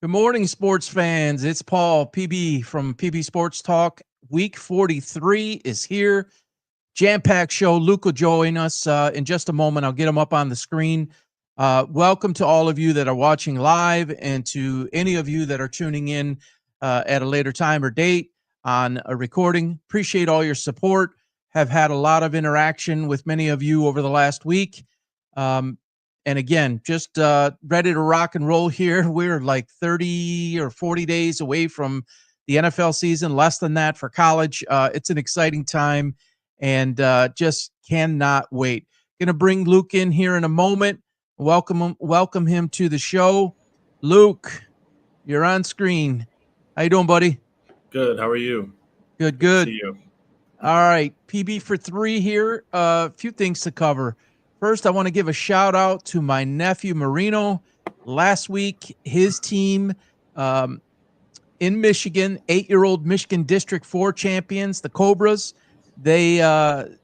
Good morning, sports fans. It's Paul, PB from PB Sports Talk. Week 43 is here. Jam-packed show. Luke will join us in just a moment. I'll get him up on the screen. Welcome to all of you that are watching live and to any of you that are tuning in at a later time or date on a recording. Appreciate all your support. Have had a lot of interaction with many of you over the last week. And again, just ready to rock and roll here. We're like 30 or 40 days away from the NFL season, less than that for college. It's an exciting time and just cannot wait. Going to bring Luke in here in a moment. Welcome him to the show. Luke, you're on screen. How you doing, buddy? Good. How are you? Good. To see you. All right, PB for 3 here. A few things to cover. First, I want to give a shout out to my nephew Marino. Last week, his team in Michigan, 8-year-old Michigan District 4 champions, the Cobras, the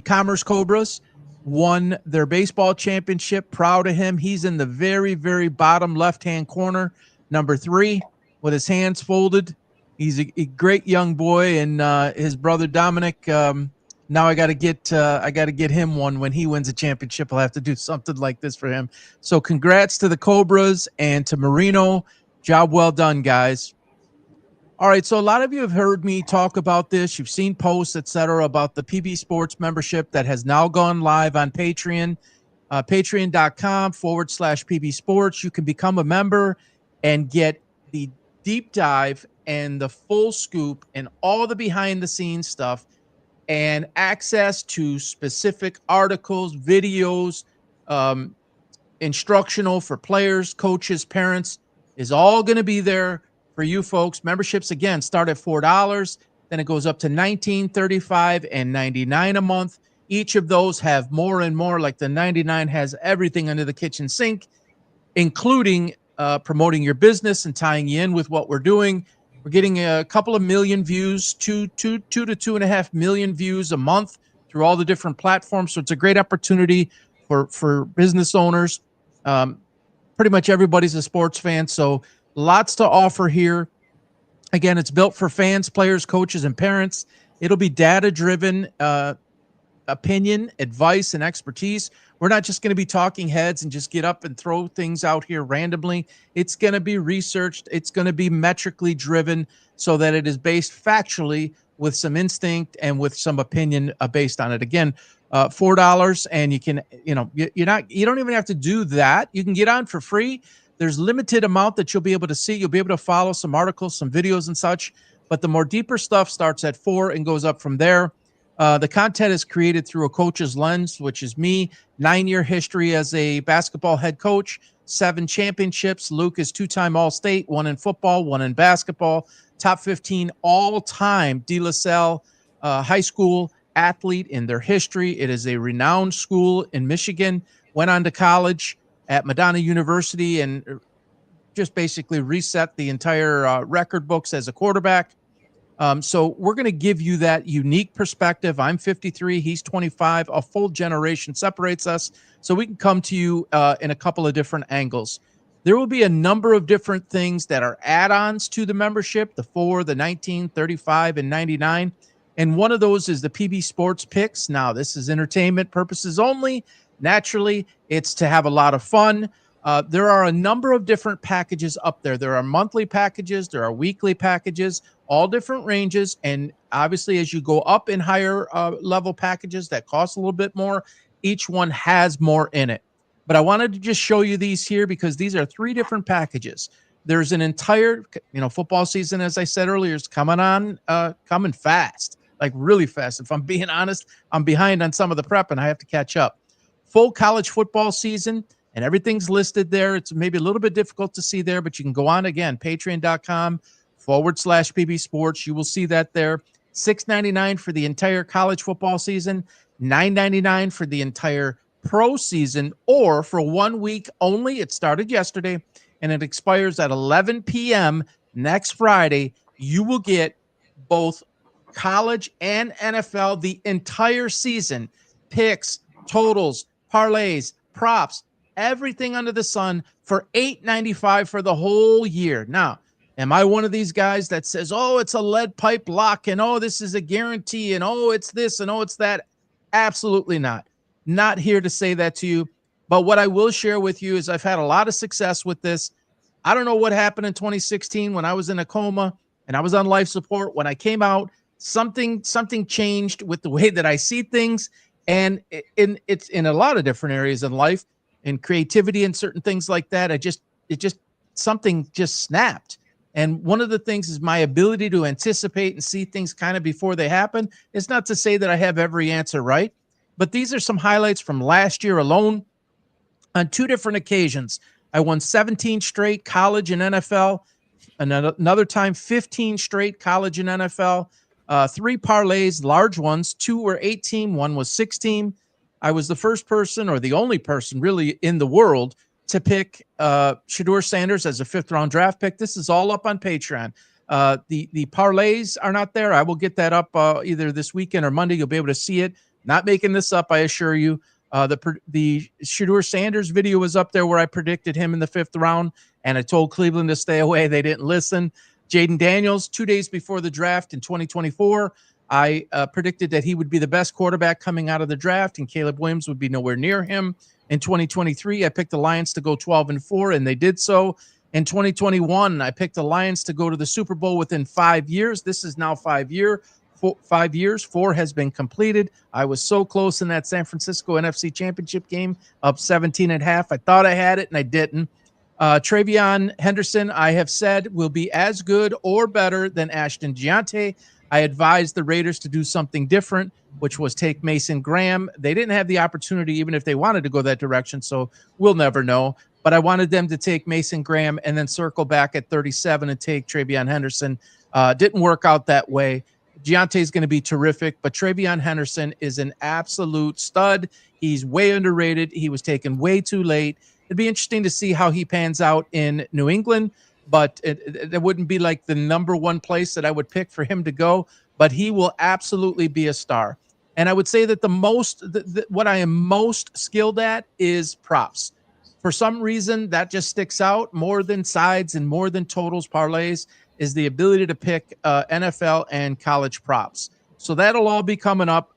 Commerce Cobras, won their baseball championship. Proud of him. He's in the very, very bottom left-hand corner, number 3, with his hands folded. He's a great young boy, and his brother Dominic. Now I got to get him one. When he wins a championship, I'll have to do something like this for him. So congrats to the Cobras and to Marino. Job well done, guys. All right, so a lot of you have heard me talk about this. You've seen posts, etc., about the PB Sports membership that has now gone live on Patreon, patreon.com/PB Sports. You can become a member and get the deep dive and the full scoop and all the behind-the-scenes stuff and access to specific articles, videos, instructional for players, coaches, parents is all going to be there for you folks. Memberships, again, start at $4. Then it goes up to $19, $35, and $99 a month. Each of those have more and more. Like the $99 has everything under the kitchen sink, including promoting your business and tying you in with what we're doing. We're getting a couple of million views, 2 to 2.5 million views a month through all the different platforms. So it's a great opportunity for business owners. Pretty much everybody's a sports fan, so lots to offer here. Again, it's built for fans, players, coaches, and parents. It'll be data-driven opinion, advice, and expertise. We're not just going to be talking heads and just get up and throw things out here randomly. It's going to be researched. It's going to be metrically driven so that it is based factually with some instinct and with some opinion based on it. Again, $4, and you can, you don't even have to do that. You can get on for free. There's limited amount that you'll be able to see. You'll be able to follow some articles, some videos and such, but the more deeper stuff starts at $4 and goes up from there. The content is created through a coach's lens, which is me. 9-year history as a basketball head coach, 7 championships. Luke is 2-time All-State, 1 in football, 1 in basketball, top 15 all-time De La Salle high school athlete in their history. It is a renowned school in Michigan. Went on to college at Madonna University and just basically reset the entire record books as a quarterback. So we're going to give you that unique perspective. I'm 53, he's 25, a full generation separates us. So we can come to you in a couple of different angles. There will be a number of different things that are add-ons to the membership, the 4, the 19, 35, and 99. And one of those is the PB Sports Picks. Now, this is entertainment purposes only. Naturally, it's to have a lot of fun. There are a number of different packages up there. There are monthly packages. There are weekly packages, all different ranges. And obviously, as you go up in higher level packages that cost a little bit more, each one has more in it. But I wanted to just show you these here because these are 3 different packages. There's an entire, football season, as I said earlier, is coming fast, like really fast. If I'm being honest, I'm behind on some of the prep and I have to catch up. Full college football season. And everything's listed there. It's maybe a little bit difficult to see there, but you can go on again, patreon.com/PB Sports. You will see that there. $6.99 for the entire college football season, $9.99 for the entire pro season, or for 1 week only. It started yesterday, and it expires at 11 p.m. next Friday. You will get both college and NFL the entire season, picks, totals, parlays, props, everything under the sun for $8.95 for the whole year. Now, am I one of these guys that says, oh, it's a lead pipe lock and oh, this is a guarantee and oh, it's this and oh, it's that? Absolutely not. Not here to say that to you. But what I will share with you is I've had a lot of success with this. I don't know what happened in 2016 when I was in a coma and I was on life support. When I came out, something changed with the way that I see things. And it's in a lot of different areas in life, in creativity and certain things like that. Something just snapped. And one of the things is my ability to anticipate and see things kind of before they happen. It's not to say that I have every answer right, but these are some highlights from last year alone. On 2 different occasions, I won 17 straight college and NFL. Another time, 15 straight college and NFL. 3 parlays, large ones. 2 were 8-team, 1 was 6-team. I was the first person or the only person really in the world to pick Shedeur Sanders as a 5th-round draft pick. This is all up on Patreon. The parlays are not there. I will get that up either this weekend or Monday. You'll be able to see it. Not making this up, I assure you. The Shedeur Sanders video was up there where I predicted him in the 5th round, and I told Cleveland to stay away. They didn't listen. Jaden Daniels, 2 days before the draft in 2024, I predicted that he would be the best quarterback coming out of the draft, and Caleb Williams would be nowhere near him. In 2023, I picked the Lions to go 12-4, and they did so. In 2021, I picked the Lions to go to the Super Bowl within 5 years. This is now 5 years. 4 has been completed. I was so close in that San Francisco NFC Championship game, up 17.5. I thought I had it, and I didn't. TreVeyon Henderson, I have said, will be as good or better than Ashton Giante. I advised the Raiders to do something different, which was take Mason Graham. They didn't have the opportunity, even if they wanted to go that direction, so we'll never know. But I wanted them to take Mason Graham and then circle back at 37 and take TreVeyon Henderson. Didn't work out that way. Giante is going to be terrific, but TreVeyon Henderson is an absolute stud. He's way underrated. He was taken way too late. It'd be interesting to see how he pans out in New England, but it wouldn't be like the number one place that I would pick for him to go, but he will absolutely be a star. And I would say that what I am most skilled at is props. For some reason, that just sticks out more than sides and more than totals, parlays, is the ability to pick NFL and college props. So that'll all be coming up.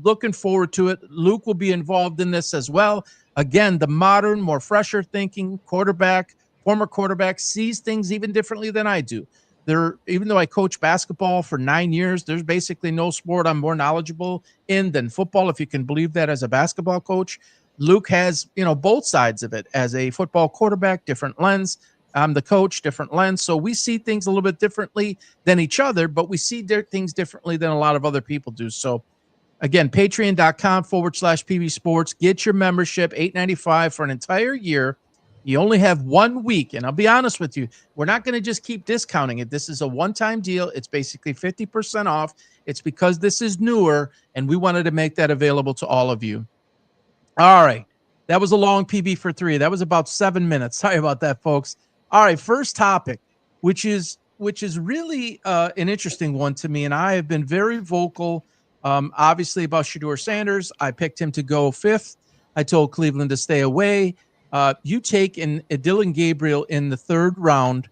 Looking forward to it. Luke will be involved in this as well. Again, the modern, more fresher thinking former quarterback sees things even differently than I do. Even though I coach basketball for 9 years, there's basically no sport I'm more knowledgeable in than football, if you can believe that as a basketball coach. Luke has, both sides of it. As a football quarterback, different lens. I'm the coach, different lens. So we see things a little bit differently than each other, but we see things differently than a lot of other people do. So again, patreon.com/PB Sports. Get your membership, $8.95 for an entire year. You only have 1 week. And I'll be honest with you, we're not going to just keep discounting it. This is a one-time deal. It's basically 50% off. It's because this is newer, and we wanted to make that available to all of you. All right. That was a long PB for 3. That was about 7 minutes. Sorry about that, folks. All right, first topic, which is really an interesting one to me, and I have been very vocal, obviously, about Shedeur Sanders. I picked him to go 5th. I told Cleveland to stay away. You take Dillon Gabriel in the 3rd round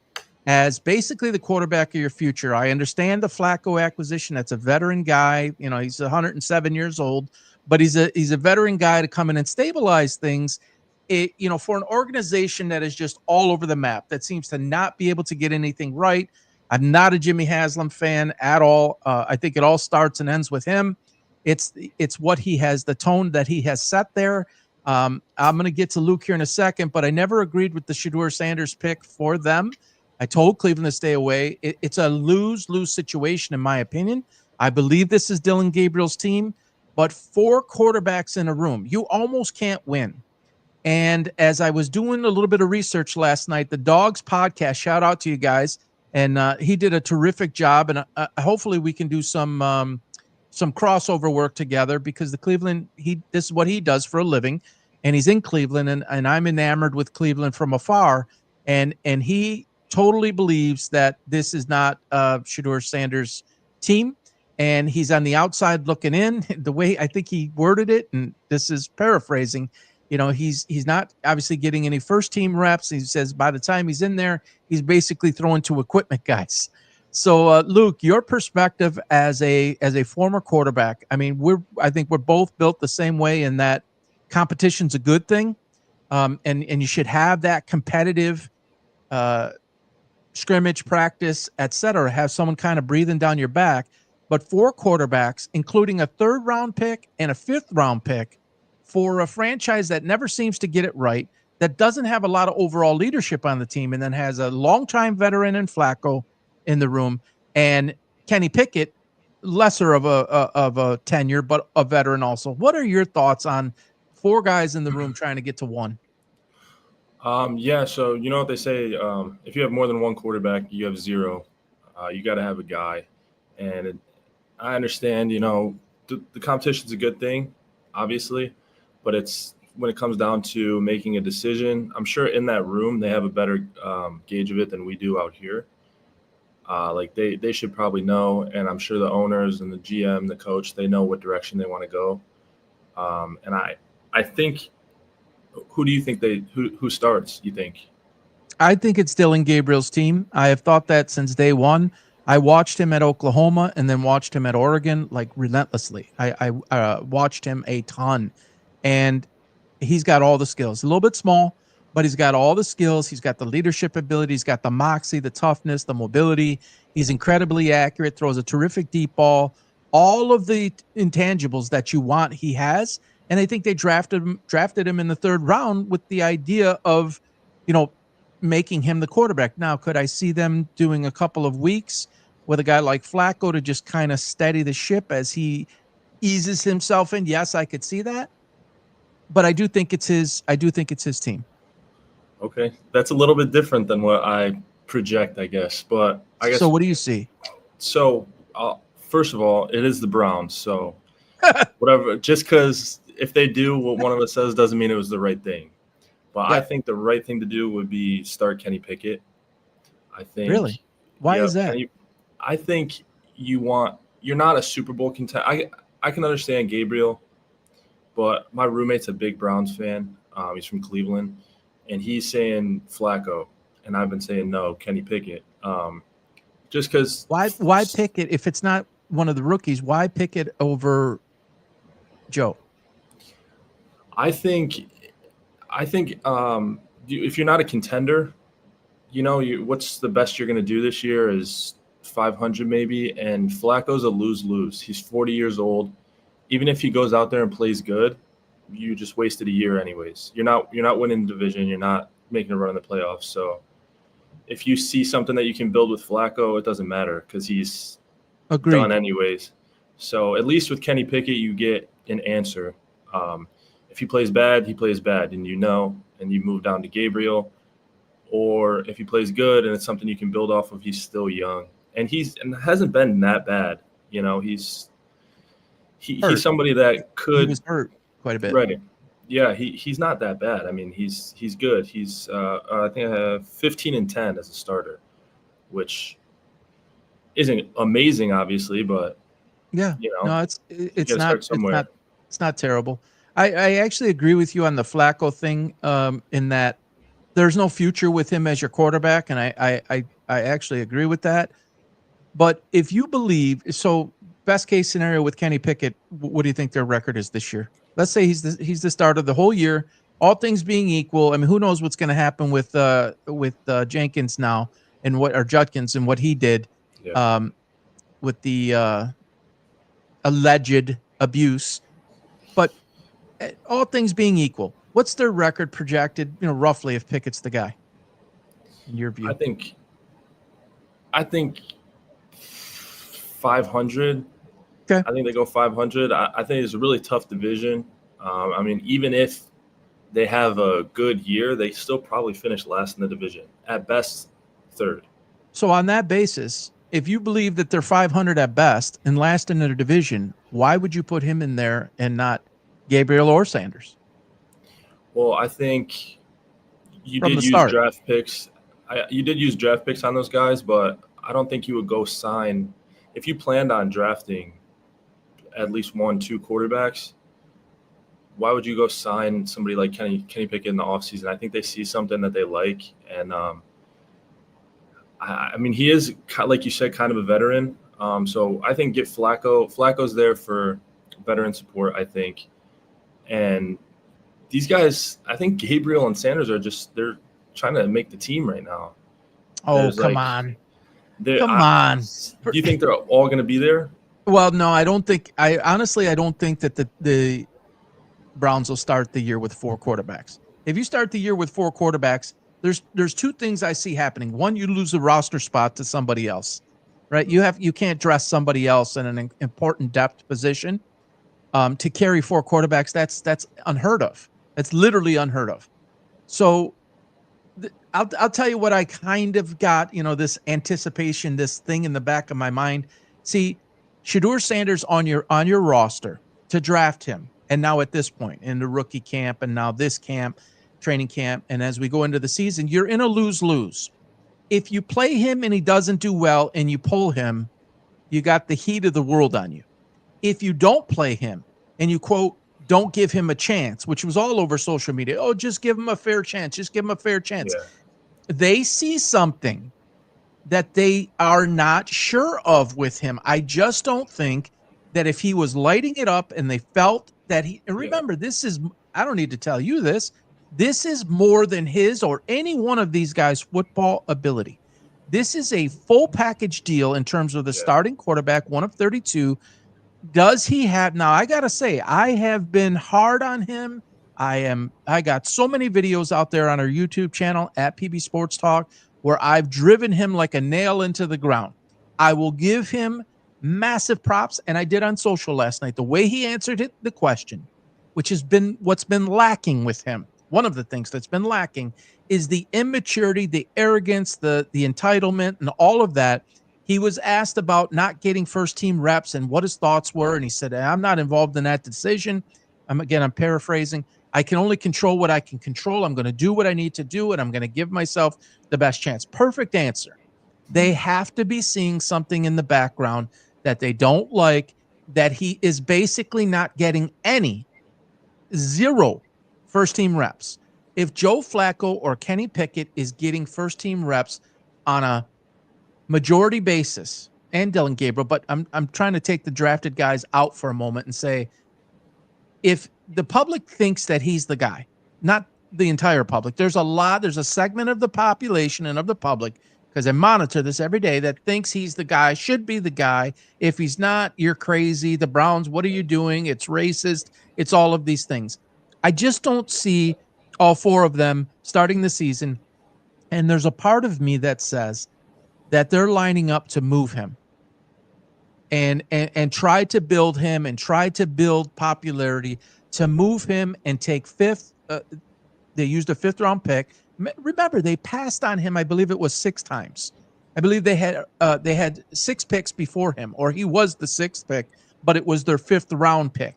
as basically the quarterback of your future. I understand the Flacco acquisition. That's a veteran guy. He's 107 years old, but he's a veteran guy to come in and stabilize things. For an organization that is just all over the map, that seems to not be able to get anything right. I'm not a Jimmy Haslam fan at all. I think it all starts and ends with him. It's what he has, the tone that he has set there. I'm going to get to Luke here in a second, but I never agreed with the Shedeur Sanders pick for them. I told Cleveland to stay away. It's a lose-lose situation, in my opinion. I believe this is Dillon Gabriel's team, but 4 quarterbacks in a room, you almost can't win. And as I was doing a little bit of research last night, the Dogs podcast, shout out to you guys, and he did a terrific job. And hopefully we can do some crossover work together, because the Cleveland, this is what he does for a living, and he's in Cleveland, and I'm enamored with Cleveland from afar. And he totally believes that this is not Shedeur Sanders' team, and he's on the outside looking in. The way I think he worded it, and this is paraphrasing, He's not obviously getting any first team reps. He says by the time he's in there, he's basically throwing to equipment guys. So, Luke, your perspective as a former quarterback. I mean, I think we're both built the same way in that competition's a good thing, and you should have that competitive scrimmage practice, etc. Have someone kind of breathing down your back. But for quarterbacks, including a 3rd round pick and a 5th round pick, for a franchise that never seems to get it right, that doesn't have a lot of overall leadership on the team, and then has a longtime veteran in Flacco in the room, and Kenny Pickett, lesser of a tenure, but a veteran also. What are your thoughts on 4 guys in the room trying to get to 1? Yeah, so you know what they say, if you have more than one quarterback, you have 0. You got to have a guy. And I understand, the competition's a good thing, obviously, but it's when it comes down to making a decision, I'm sure in that room they have a better gauge of it than we do out here. Like they should probably know, and I'm sure the owners and the GM, the coach, they know what direction they want to go. And I think, who do you think who starts, you think? I think it's Dillon Gabriel's team. I have thought that since day one. I watched him at Oklahoma and then watched him at Oregon like relentlessly. I watched him a ton, and he's got all the skills. A little bit small, but he's got all the skills. He's got the leadership ability. He's got the moxie, the toughness, the mobility. He's incredibly accurate, throws a terrific deep ball. All of the intangibles that you want, he has. And I think they drafted him in the 3rd round with the idea of, making him the quarterback. Now, could I see them doing a couple of weeks with a guy like Flacco to just kind of steady the ship as he eases himself in? Yes, I could see that. But I do think it's his team. Okay. That's a little bit different than what I project, I guess. But I guess. So what do you see? So, first of all, it is the Browns. So whatever, just because if they do what one of us says doesn't mean it was the right thing. But yeah. I think the right thing to do would be start Kenny Pickett. I think. Really? Why is that? I think you're not a Super Bowl contender. I can understand Gabriel, but my roommate's a big Browns fan. He's from Cleveland, and he's saying Flacco, and I've been saying no, Kenny Pickett. Just because. Why Pickett if it's not one of the rookies? Why Pickett over Joe? I think if you're not a contender, what's the best you're going to do this year is 500 maybe, and Flacco's a lose-lose. He's 40 years old. Even if he goes out there and plays good, you just wasted a year anyways. You're not winning the division. You're not making a run in the playoffs. So if you see something that you can build with Flacco, it doesn't matter because he's done anyways. So at least with Kenny Pickett, you get an answer. If he plays bad, he plays bad, and and you move down to Gabriel. Or if he plays good and it's something you can build off of, he's still young. And hasn't been that bad. He's somebody that could. He was hurt quite a bit. Right. Yeah, he's not that bad. I mean, he's good. He's I think I have 15-10 as a starter, which isn't amazing, obviously, but yeah, no, it's not terrible. I actually agree with you on the Flacco thing, in that there's no future with him as your quarterback, and I actually agree with that. But if you believe, so best case scenario with Kenny Pickett, what do you think their record is this year? Let's say he's the starter the whole year, all things being equal. I mean, who knows what's going to happen with Jenkins now or Judkins and what he did, with the alleged abuse. But all things being equal, what's their record projected, roughly, if Pickett's the guy, in your view? I think 500. Okay. I think they go 500. I think it's a really tough division. I mean, even if they have a good year, they still probably finish last in the division. At best, 3rd. So on that basis, if you believe that they're 500 at best and last in their division, why would you put him in there and not Gabriel or Sanders? Well, I think you did use draft picks. You did use draft picks on those guys, but I don't think you would go sign if you planned on drafting at least 1-2 quarterbacks. why would you go sign somebody like Kenny Pickett in the offseason? I think they see something that they like. And I mean, he is, like you said, kind of a veteran. So I think get Flacco. Flacco's there for veteran support, I think. And these guys, I think Gabriel and Sanders they're trying to make the team right now. Oh, come on. Come on. Do you think they're all going to be there? Well, no, I don't think – I don't think that the Browns will start the year with 4 quarterbacks. If you start the year with 4 quarterbacks, there's 2 things I see happening. One, you lose a roster spot to somebody else, right? You can't dress somebody else in an important depth position to carry 4 quarterbacks. That's unheard of. That's literally unheard of. So I'll tell you what I kind of got, this anticipation, this thing in the back of my mind. See, Shedeur Sanders on your roster to draft him. And now at this point in the rookie camp and now this camp, training camp, and as we go into the season, you're in a lose-lose. If you play him and he doesn't do well and you pull him, you got the heat of the world on you. If you don't play him and you, quote, don't give him a chance, which was all over social media. Oh, just give him a fair chance. Just give him a fair chance. Yeah. They see something that they are not sure of with him. I just don't think that if he was lighting it up and they felt that and remember, this is, I don't need to tell you this. This is more than his or any one of these guys' football ability. This is a full package deal in terms of the starting quarterback, 1 of 32. Does he have, now I got to say, I have been hard on him. I got so many videos out there on our YouTube channel at PB Sports Talk where I've driven him like a nail into the ground. I will give him massive props, and I did on social last night. The way he answered the question, which has been what's been lacking with him. One of the things that's been lacking is the immaturity, the arrogance, the entitlement, and all of that. He was asked about not getting first-team reps and what his thoughts were, and he said, I'm not involved in that decision. I'm paraphrasing. I can only control what I can control. I'm going to do what I need to do, and I'm going to give myself the best chance. Perfect answer. They have to be seeing something in the background that they don't like, that he is basically not getting 0 first-team reps. If Joe Flacco or Kenny Pickett is getting first-team reps on a majority basis, and Dillon Gabriel, but I'm trying to take the drafted guys out for a moment and say, if the public thinks that he's the guy, not the entire public, there's a segment of the population and of the public, because I monitor this every day, that thinks he's the guy, should be the guy. If he's not, you're crazy. The Browns, what are you doing? It's racist. It's all of these things. I just don't see all 4 of them starting the season. And there's a part of me that says that they're lining up to move him and try to build him and try to build popularity to move him and take 5th. They used a 5th-round pick. Remember, they passed on him, I believe it was 6 times. I believe they had 6 picks before him, or he was the 6th pick, but it was their 5th-round pick.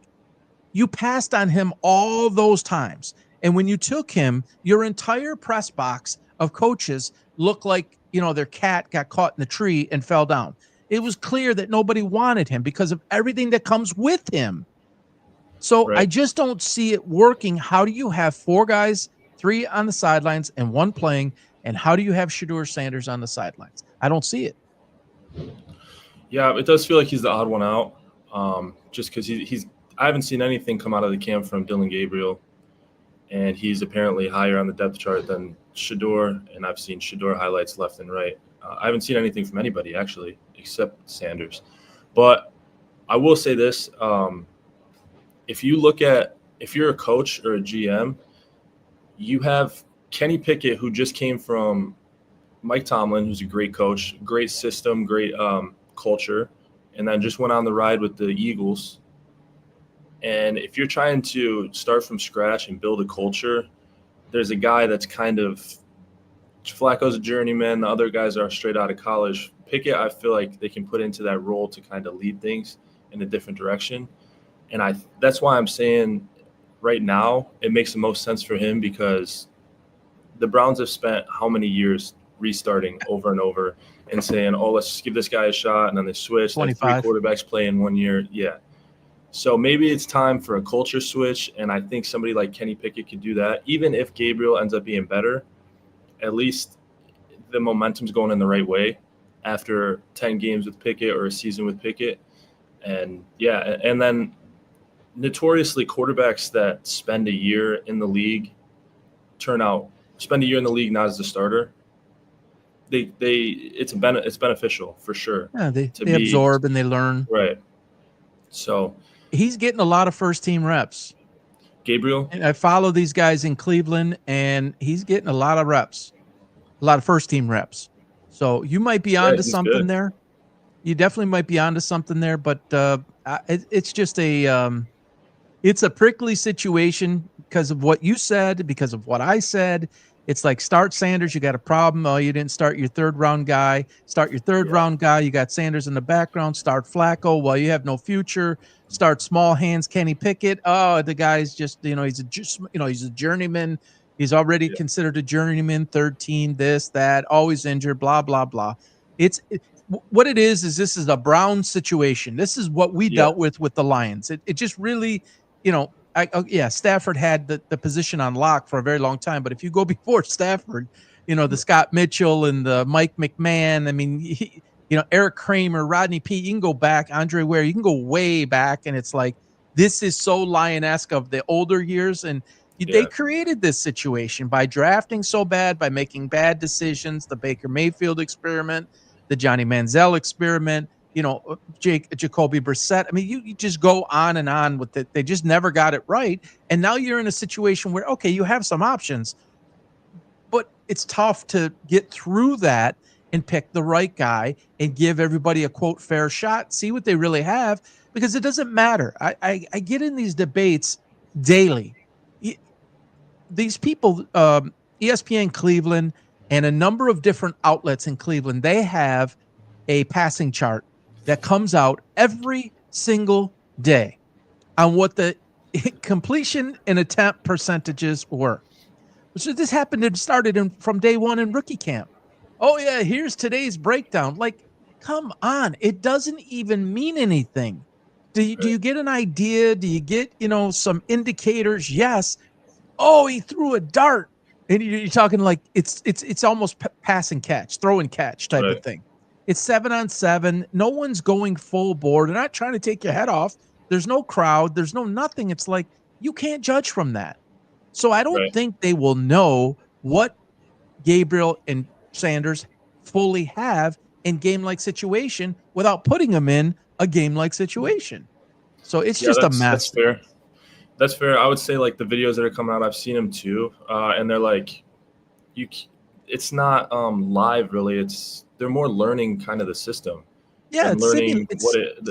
You passed on him all those times. And when you took him, your entire press box of coaches looked like, their cat got caught in the tree and fell down. It was clear that nobody wanted him because of everything that comes with him. So right. I just don't see it working. How do you have 4 guys, 3 on the sidelines and 1 playing, and how do you have Shedeur Sanders on the sidelines? I don't see it. Yeah, it does feel like he's the odd one out, just because I haven't seen anything come out of the camp from Dillon Gabriel, and he's apparently higher on the depth chart than Shedeur, and I've seen Shedeur highlights left and right. I haven't seen anything from anybody, actually, except Sanders. But I will say this. If you're a coach or a GM, you have Kenny Pickett, who just came from Mike Tomlin, who's a great coach, great system, great culture, and then just went on the ride with the Eagles. And if you're trying to start from scratch and build a culture, there's a guy that's kind of – Flacco's a journeyman. The other guys are straight out of college. Pickett, I feel like they can put into that role to kind of lead things in a different direction. And that's why I'm saying right now it makes the most sense for him, because the Browns have spent how many years restarting over and over and saying, oh, let's just give this guy a shot, and then they switch. 25. 3 quarterbacks play in 1 year. Yeah. So maybe it's time for a culture switch, and I think somebody like Kenny Pickett could do that. Even if Gabriel ends up being better, at least the momentum's going in the right way after 10 games with Pickett or a season with Pickett. And yeah, and then notoriously quarterbacks that spend a year in the league spend a year in the league not as a starter. It's beneficial for sure. Yeah, they absorb and they learn. Right. So he's getting a lot of first team reps. Gabriel, And I follow these guys in Cleveland, and he's getting a lot of reps, a lot of first team reps. So you might be onto something good. there. You definitely might be onto something there, but it's just it's a prickly situation because of what you said, because of what I said. It's like, start Sanders, you got a problem. Oh, you didn't start your third round guy. Start your third round guy. You got Sanders in the background. Start Flacco. Well, you have no future. Start small hands Kenny Pickett. Oh, the guy's just, he's a journeyman. He's already considered a journeyman, third team, this, that, always injured, blah, blah, blah. What it is this is a Brown situation. This is what we dealt with the Lions. It just really, Stafford had the position on lock for a very long time. But if you go before Stafford, the Scott Mitchell and the Mike McMahon, I mean, Eric Kramer, Rodney Peete, you can go back, Andre Ware, you can go way back. And it's like, this is so Lion-esque of the older years. And they created this situation by drafting so bad, by making bad decisions, the Baker Mayfield experiment, the Johnny Manziel experiment, Jacoby Brissett. I mean, you just go on and on with it. They just never got it right. And now you're in a situation where, okay, you have some options, but it's tough to get through that and pick the right guy and give everybody a, quote, fair shot, see what they really have, because it doesn't matter. I get in these debates daily. These people, ESPN Cleveland and a number of different outlets in Cleveland, they have a passing chart that comes out every single day on what the completion and attempt percentages were. So this started from day one in rookie camp. Oh yeah, here's today's breakdown. Like, come on, it doesn't even mean anything. Do you get an idea? Do you get, some indicators? Yes. Oh, he threw a dart. And you're talking like it's almost pass and catch, throw and catch type of thing. It's 7-on-7. No one's going full board. They're not trying to take your head off. There's no crowd. There's no nothing. It's like, you can't judge from that. So I don't think they will know what Gabriel and Sanders fully have in game-like situation without putting them in a game-like situation. So it's just a mess. That's fair. That's fair. I would say, like, the videos that are coming out, I've seen them too, and they're like, it's not live really. They're more learning kind of the system. Yeah, it's learning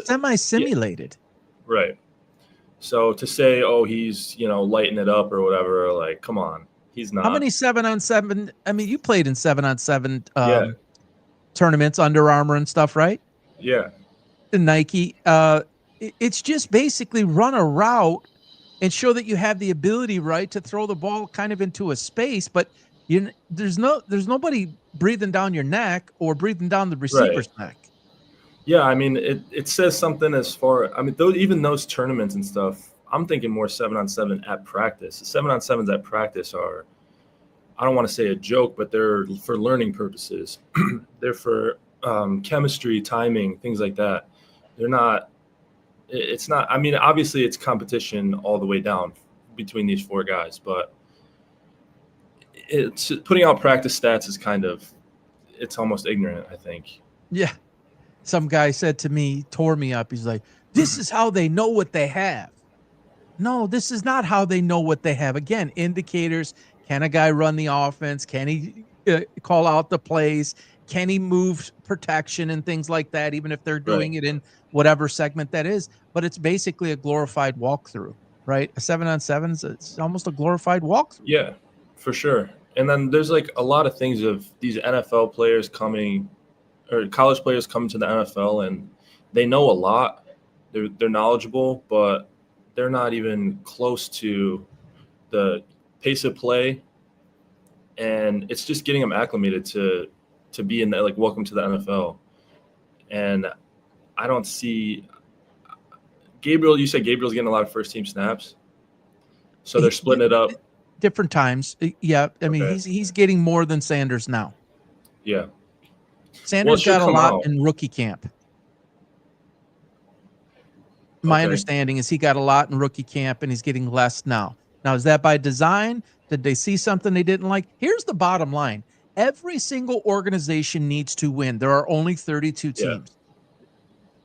semi-simulated. Yeah. Right. So to say, oh, he's lighting it up or whatever, like, come on, he's not. How many 7-on-7? I mean, you played in 7-on-7 tournaments, Under Armour and stuff, right? Yeah. The Nike. It's just basically run a route and show that you have the ability, right, to throw the ball kind of into a space, but there's nobody breathing down your neck or breathing down the receiver's neck. Yeah, I mean, it says something as far. I mean, even those tournaments and stuff, I'm thinking more 7-on-7 at practice. 7-on-7s at practice are, I don't want to say a joke, but they're for learning purposes. They're for chemistry, timing, things like that. They're not. It's not. I mean, obviously, it's competition all the way down between these four guys, but it's putting out practice stats is it's almost ignorant, I think. Yeah. Some guy said to me, tore me up. He's like, this is how they know what they have. No, this is not how they know what they have. Again, indicators. Can a guy run the offense? Can he call out the plays? Can he move protection and things like that, even if they're doing it in whatever segment that is? But it's basically a glorified walkthrough, right? A 7-on-7 it's almost a glorified walkthrough. Yeah, for sure. And then there's like a lot of things of these NFL players coming, or college players coming to the NFL, and they know a lot. They're knowledgeable, but they're not even close to the pace of play. And it's just getting them acclimated to be in welcome to the NFL. And I don't see Gabriel, you said Gabriel's getting a lot of first team snaps, so they're splitting it up. Different times. Yeah, I mean, Okay. he's getting more than Sanders now. Yeah. Sanders should got a come lot out. in rookie camp. My Okay. understanding is he got a lot in rookie camp and he's getting less now. Now, is that by design? Did they see something they didn't like? Here's the bottom line. Every single organization needs to win. There are only 32 teams. Yeah.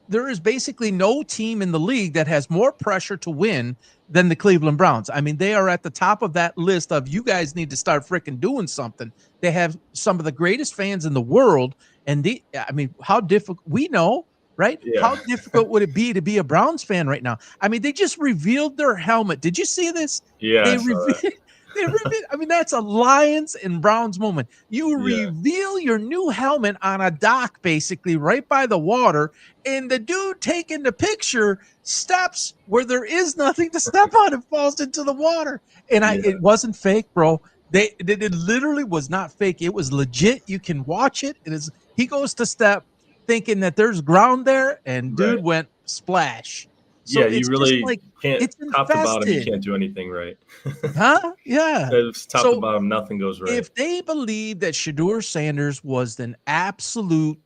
There is basically no team in the league that has more pressure to win than the Cleveland Browns. I mean, they are at the top of that list of you guys need to start freaking doing something. They have some of the greatest fans in the world. And I mean, how difficult we know, right? Yeah. How difficult would it be to be a Browns fan right now? I mean, they just revealed their helmet. Did you see this? Yeah. They revealed. I mean, that's a Lions and Browns moment. You reveal your new helmet on a dock, basically, right by the water, and the dude taking the picture steps where there is nothing to step on and falls into the water. And it wasn't fake, bro. It literally was not fake. It was legit. You can watch it. He goes to step thinking that there's ground there, and dude went splash. So you really can't it's top to bottom. You infested. can't do anything right. Huh? Yeah. It's top to bottom, nothing goes right. If they believe that Shedeur Sanders was an absolute,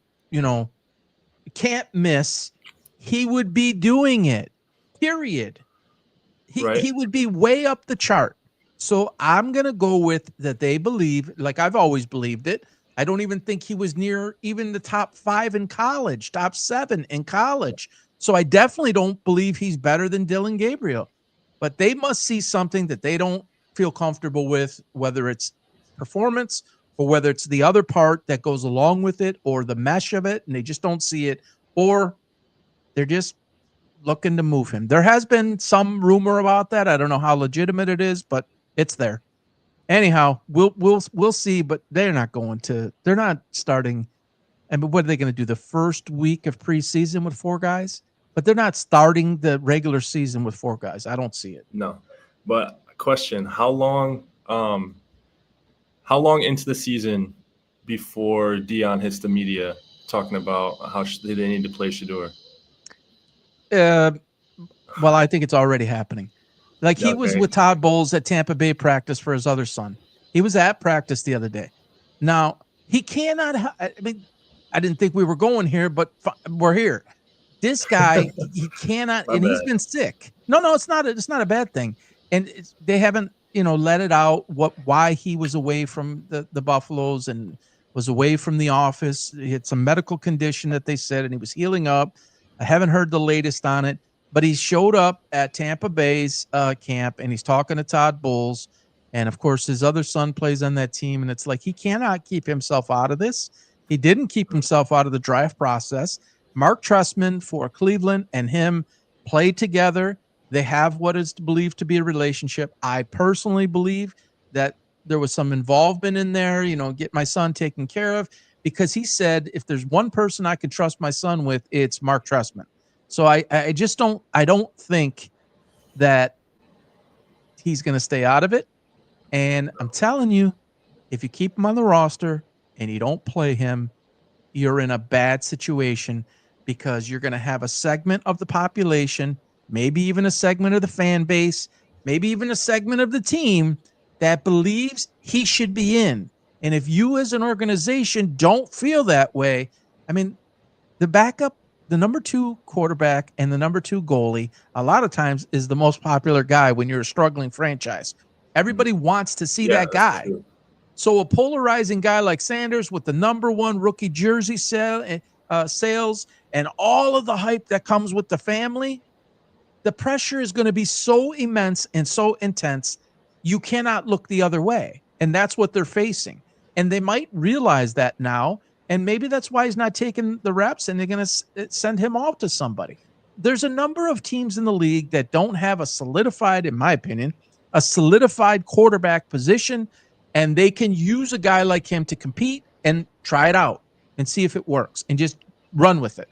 can't miss, he would be doing it. Period. He would be way up the chart. So I'm going to go with that they believe, like I've always believed it. I don't even think he was near even the top 5 in college, top 7 in college. So I definitely don't believe he's better than Dylan Gabriel. But they must see something that they don't feel comfortable with, whether it's performance or whether it's the other part that goes along with it or the mesh of it, and they just don't see it, or they're just looking to move him. There has been some rumor about that. I don't know how legitimate it is, but it's there. Anyhow, we'll see, but they're not starting. I mean, what are they going to do? The first week of preseason with 4 guys? But they're not starting the regular season with 4 guys. I don't see it. No. But question, how long into the season before Dion hits the media talking about how they need to play Shedeur? Well, I think it's already happening. Like he was with Todd Bowles at Tampa Bay practice for his other son. He was at practice the other day. Now, he cannot – I mean, I didn't think we were going here, but we're here. This guy, he cannot – and he's been sick. No, it's not a bad thing. And they haven't, let it out why he was away from the Buffaloes and was away from the office. He had some medical condition that they said, and he was healing up. I haven't heard the latest on it. But he showed up at Tampa Bay's camp, and he's talking to Todd Bowles. And, of course, his other son plays on that team. And it's like he cannot keep himself out of this. He didn't keep himself out of the draft process. Mark Trestman for Cleveland and him played together. They have what is believed to be a relationship. I personally believe that there was some involvement in there, get my son taken care of. Because he said, if there's one person I can trust my son with, it's Mark Trestman. So I don't think that he's going to stay out of it. And I'm telling you, if you keep him on the roster and you don't play him, you're in a bad situation because you're going to have a segment of the population, maybe even a segment of the fan base, maybe even a segment of the team that believes he should be in. And if you as an organization don't feel that way, I mean, the backup, the number 2 quarterback and the number 2 goalie, a lot of times is the most popular guy when you're a struggling franchise. Everybody wants to see that guy. True. So a polarizing guy like Sanders with the number 1 rookie jersey sales and all of the hype that comes with the family, the pressure is going to be so immense and so intense, you cannot look the other way. And that's what they're facing. And they might realize that now. And maybe that's why he's not taking the reps and they're going to send him off to somebody. There's a number of teams in the league that don't have a solidified, in my opinion, a solidified quarterback position, and they can use a guy like him to compete and try it out and see if it works and just run with it,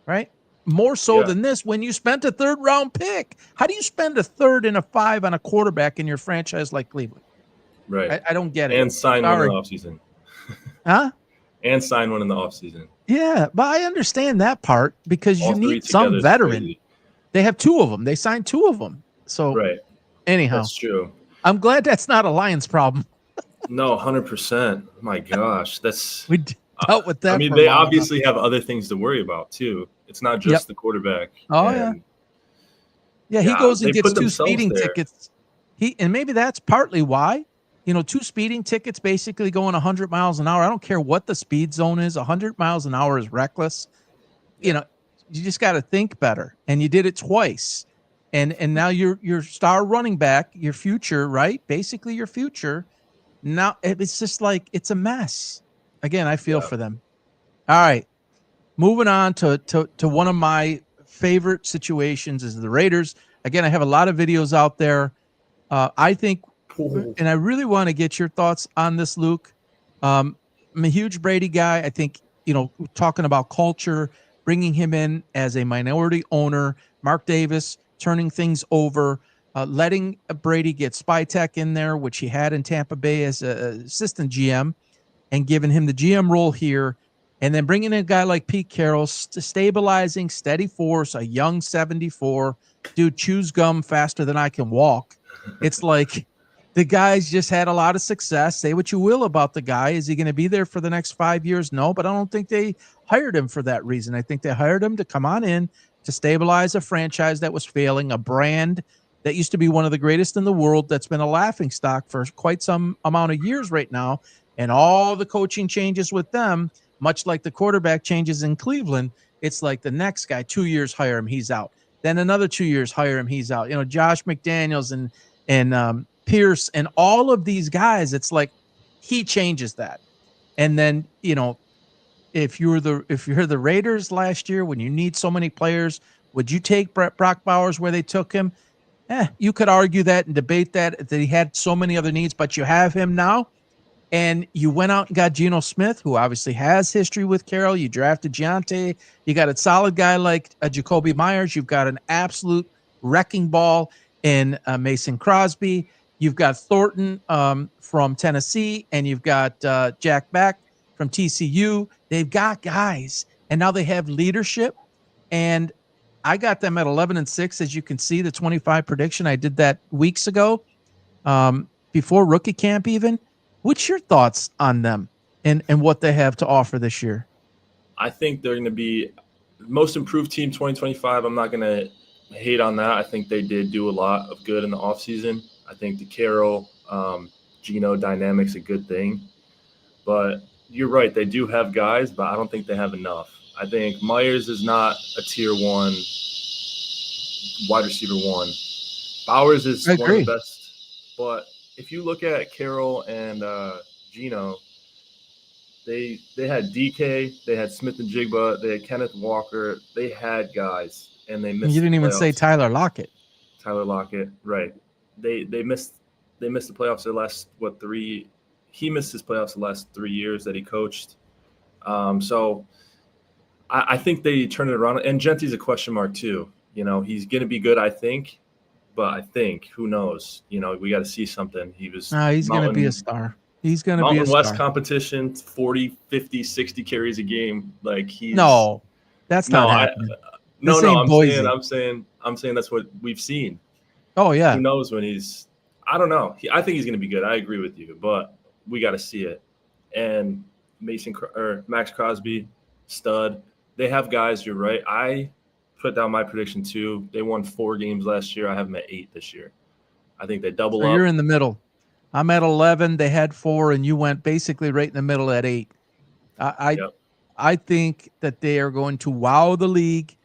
right? More so than this when you spent a 3rd-round pick. How do you spend a 3rd and a 5 on a quarterback in your franchise like Cleveland? Right. I don't get it. And sign one in the offseason. Huh? And sign one in the offseason. Yeah, but I understand that part because you need some veteran. They have two of them. They signed two of them. So Right. anyhow, That's true. I'm glad that's not a Lions problem. No, 100%. My gosh, that's. We dealt with that. I mean, for they long enough. obviously have other things to worry about too. It's not just Yep. the quarterback. Oh, yeah. Yeah, he goes and they gets put 2 themselves speeding there. tickets. And maybe that's partly why. 2 speeding tickets basically going 100 miles an hour. I don't care what the speed zone is. 100 miles an hour is reckless. Yeah. You just got to think better. And you did it twice. And now your star running back, your future, right? Basically your future. Now it's just like it's a mess. Again, I feel Yeah. for them. All right. Moving on to one of my favorite situations is the Raiders. Again, I have a lot of videos out there. I think, Ooh. and I really want to get your thoughts on this, Luke. I'm a huge Brady guy. I think, talking about culture, bringing him in as a minority owner, Mark Davis turning things over, letting Brady get Spytek in there, which he had in Tampa Bay as an assistant GM, and giving him the GM role here. And then bringing in a guy like Pete Carroll, stabilizing, steady force, a young 74 dude, chews gum faster than I can walk. It's like the guy's just had a lot of success. Say what you will about the guy. Is he going to be there for the next 5 years? No, but I don't think they hired him for that reason. I think they hired him to come on in to stabilize a franchise that was failing, a brand that used to be one of the greatest in the world that's been a laughingstock for quite some amount of years right now. And all the coaching changes with them, much like the quarterback changes in Cleveland, it's like the next guy, 2 years, hire him, he's out. Then another 2 years, hire him, he's out. Josh McDaniels and Pierce and all of these guys, it's like he changes that. And then, if you're the Raiders last year when you need so many players, would you take Brock Bowers where they took him? You could argue that and debate that he had so many other needs, but you have him now. And you went out and got Geno Smith, who obviously has history with Carroll. You drafted Giante. You got a solid guy like Jacoby Myers. You've got an absolute wrecking ball in Mason Crosby. You've got Thornton from Tennessee, and you've got Jack Beck from TCU. They've got guys, and now they have leadership. And I got them at 11-6, as you can see, the 25 prediction. I did that weeks ago, before rookie camp even. What's your thoughts on them and what they have to offer this year? I think they're going to be most improved team 2025. I'm not going to hate on that. I think they did do a lot of good in the offseason. I think the Carroll, Geno dynamic's a good thing. But you're right. They do have guys, but I don't think they have enough. I think Myers is not a tier 1 wide receiver 1. Bowers is one of the best. But if you look at Carroll and Geno, they had DK, they had Smith and Jigba, they had Kenneth Walker, they had guys, and they missed. You didn't even say Tyler Lockett. Tyler Lockett, right? They missed the playoffs the last 3. He missed his playoffs the last 3 years that he coached. So I think they turned it around. And Genty's a question mark too. He's going to be good, I think. But I think, who knows? We got to see something. He's going to be a star. He's going to be a Mountain West star. competition, 40, 50, 60 carries a game. Like No, that's not happening. I'm saying that's what we've seen. Oh yeah. Who knows when he's? I don't know. I think he's going to be good. I agree with you, but we got to see it. And Max Crosby, stud. They have guys. You're right. I put down my prediction too. They won 4 games last year. I have them at 8 this year. I think they double up. You're in the middle. I'm at 11. They had 4, and you went basically right in the middle at 8. I think that they are going to wow the league.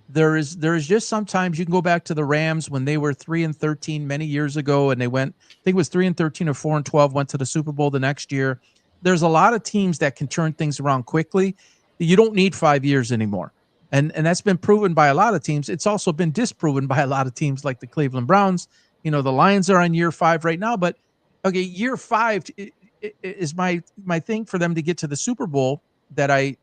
There is just sometimes you can go back to the Rams when they were 3-13 many years ago, and they went. I think it was 3-13 or 4-12. Went to the Super Bowl the next year. There's a lot of teams that can turn things around quickly. You don't need 5 years anymore. And that's been proven by a lot of teams. It's also been disproven by a lot of teams like the Cleveland Browns. The Lions are on year 5 right now, but okay, year 5 is my thing for them to get to the Super Bowl that I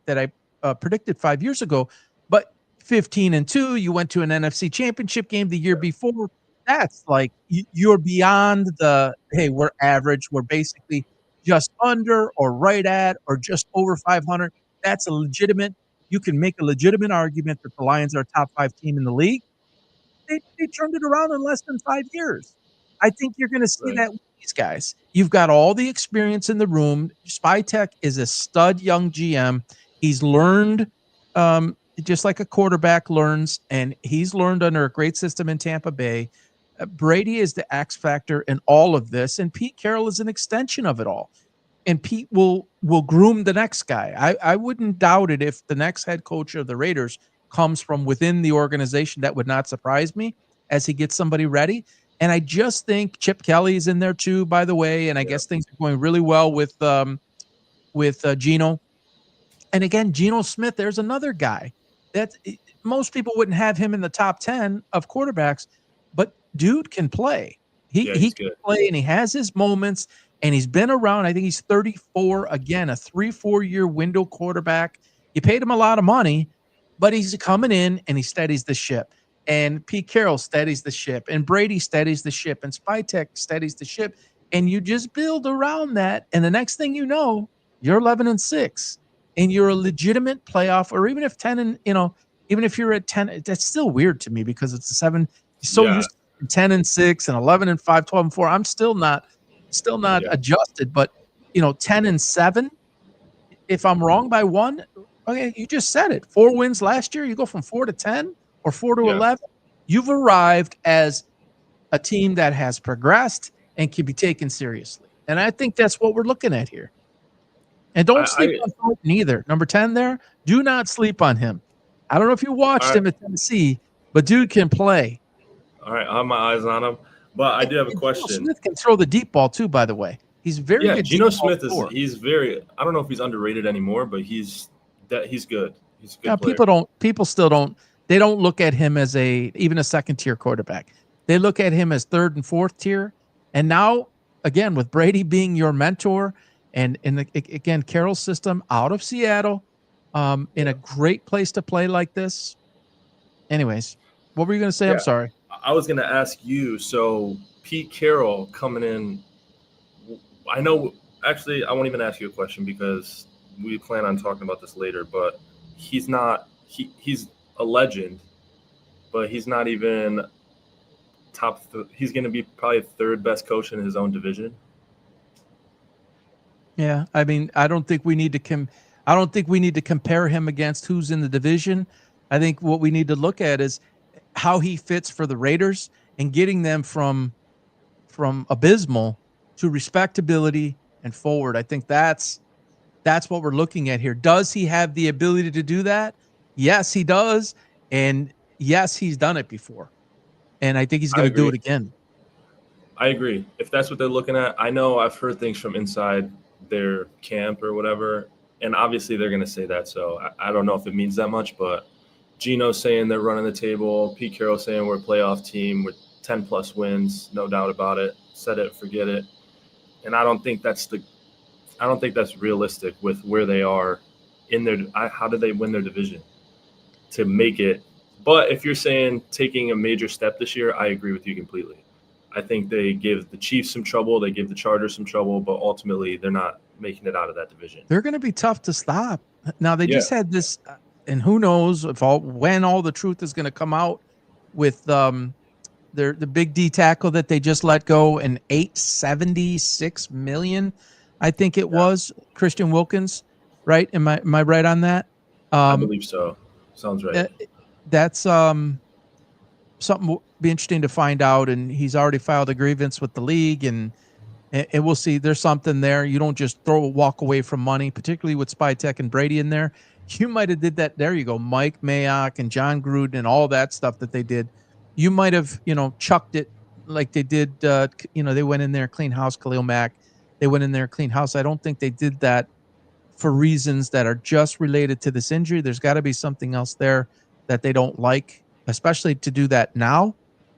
predicted 5 years ago. But 15-2, you went to an NFC Championship game the year before. That's like you're beyond the hey, we're average. We're basically just under or right at or just over 500. That's a legitimate. You can make a legitimate argument that the Lions are a top 5 team in the league. they turned it around in less than 5 years. I think you're going to see Right. that with these guys. You've got all the experience in the room. Spytek is a stud young GM. He's learned just like a quarterback learns, and he's learned under a great system in Tampa Bay. Brady is the X factor in all of this, and Pete Carroll is an extension of it all. And Pete will groom the next guy. I wouldn't doubt it if the next head coach of the Raiders comes from within the organization. That would not surprise me as he gets somebody ready. And I just think Chip Kelly's in there too, by the way. And I guess things are going really well with Geno. And again, Geno Smith, there's another guy that most people wouldn't have him in the top 10 of quarterbacks, but dude can play. He can play, and he has his moments, and he's been around. I think he's 34 again, a 3-4 year window quarterback. You paid him a lot of money, but he's coming in and he steadies the ship. And Pete Carroll steadies the ship, and Brady steadies the ship, and Spytek steadies the ship. And you just build around that. And the next thing you know, you're 11-6, and you're a legitimate playoff, or even if 10 and, even if you're at 10, that's still weird to me because it's a 7. So used to 10-6 and 11-5, 12-4. I'm still not adjusted, but 10-7. If I'm wrong by one, okay, you just said it. 4 wins last year. You go from 4 to 10 or 4 to 11. You've arrived as a team that has progressed and can be taken seriously. And I think that's what we're looking at here. And don't sleep on Thornton either. Number 10 there, do not sleep on him. I don't know if you watched him at Tennessee, but dude can play. All right, I have my eyes on him. But I do have a question. Geno Smith can throw the deep ball too, by the way. He's very good. Geno Smith he's very, I don't know if he's underrated anymore, but he's good. He's a good player. People still don't look at him as even a second tier quarterback. They look at him as third and fourth tier. And now, again, with Brady being your mentor, and again, Carroll's system out of Seattle, in a great place to play like this. Anyways, what were you going to say? I'm sorry. I was going to ask you. So Pete Carroll coming in, I know. Actually, I won't even ask you a question because we plan on talking about this later. But he's not. He's a legend, but he's not even top. He's going to be probably third best coach in his own division. Yeah, I mean, I don't think we need to compare him against who's in the division. I think what we need to look at is how he fits for the Raiders and getting them from abysmal to respectability and forward. I think that's what we're looking at here. Does he have the ability to do that? Yes, he does. And yes, he's done it before. And I think he's going to do it again. I agree. If that's what they're looking at, I know I've heard things from inside their camp or whatever, and obviously they're going to say that. So I don't know if it means that much, but Geno's saying they're running the table. Pete Carroll saying we're a playoff team with 10 plus wins, no doubt about it. Set it, forget it. And I don't think that's realistic with where they are in their. How did they win their division to make it? But if you're saying taking a major step this year, I agree with you completely. I think they give the Chiefs some trouble. They give the Chargers some trouble, but ultimately they're not making it out of that division. They're going to be tough to stop. Now they just had this, and who knows when all the truth is going to come out with the big D tackle that they just let go, and $876 million, I think it was, Christian Wilkins, right? Am I right on that? I believe so. Sounds right. That's something will be interesting to find out. And he's already filed a grievance with the league, and we'll see. There's something there. You don't just walk away from money, particularly with Spytek and Brady in there. You might have did that. There you go. Mike Mayock and John Gruden and all that stuff that they did. You might have, chucked it like they did. They went in there, clean house, Khalil Mack. They went in there, clean house. I don't think they did that for reasons that are just related to this injury. There's got to be something else there that they don't like, especially to do that now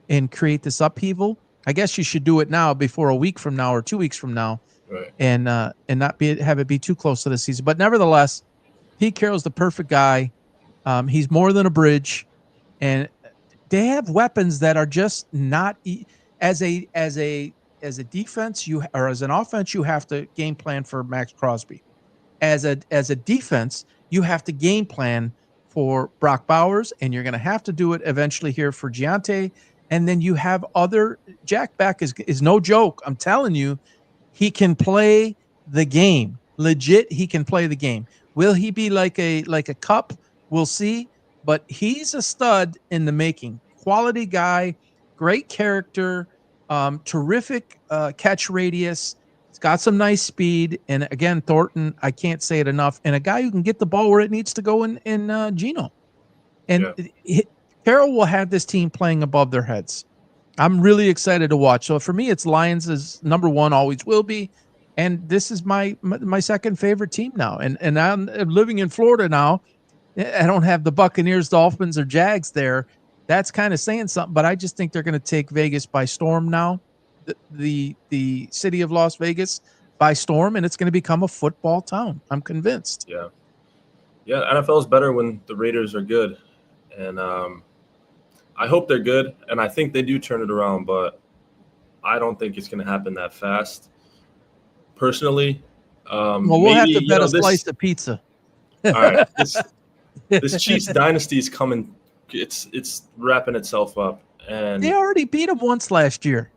and create this upheaval. I guess you should do it now before a week from now or 2 weeks from now, right, and not have it be too close to the season. But nevertheless, Pete Carroll's the perfect guy. He's more than a bridge, and they have weapons that are just not as a defense. Or as an offense, you have to game plan for Max Crosby. As a defense, you have to game plan for Brock Bowers, and you're going to have to do it eventually here for Giante. And then you have Jack Beck is no joke. I'm telling you, he can play the game. Legit, he can play the game. Will he be like a Cup? We'll see. But he's a stud in the making. Quality guy, great character, terrific catch radius. He's got some nice speed. And again, Thornton, I can't say it enough. And a guy who can get the ball where it needs to go in Geno. And Carroll will have this team playing above their heads. I'm really excited to watch. So for me, it's Lions is number one, always will be. And this is my second favorite team now. And I'm living in Florida now. I don't have the Buccaneers, Dolphins, or Jags there. That's kind of saying something, but I just think they're going to take Vegas by storm now, the city of Las Vegas by storm, and it's going to become a football town. I'm convinced. Yeah. NFL is better when the Raiders are good, and I hope they're good, and I think they do turn it around, but I don't think it's going to happen that fast. Personally, we'll have to bet a slice of pizza. All right, this Chiefs dynasty is coming. It's wrapping itself up, and they already beat them once last year,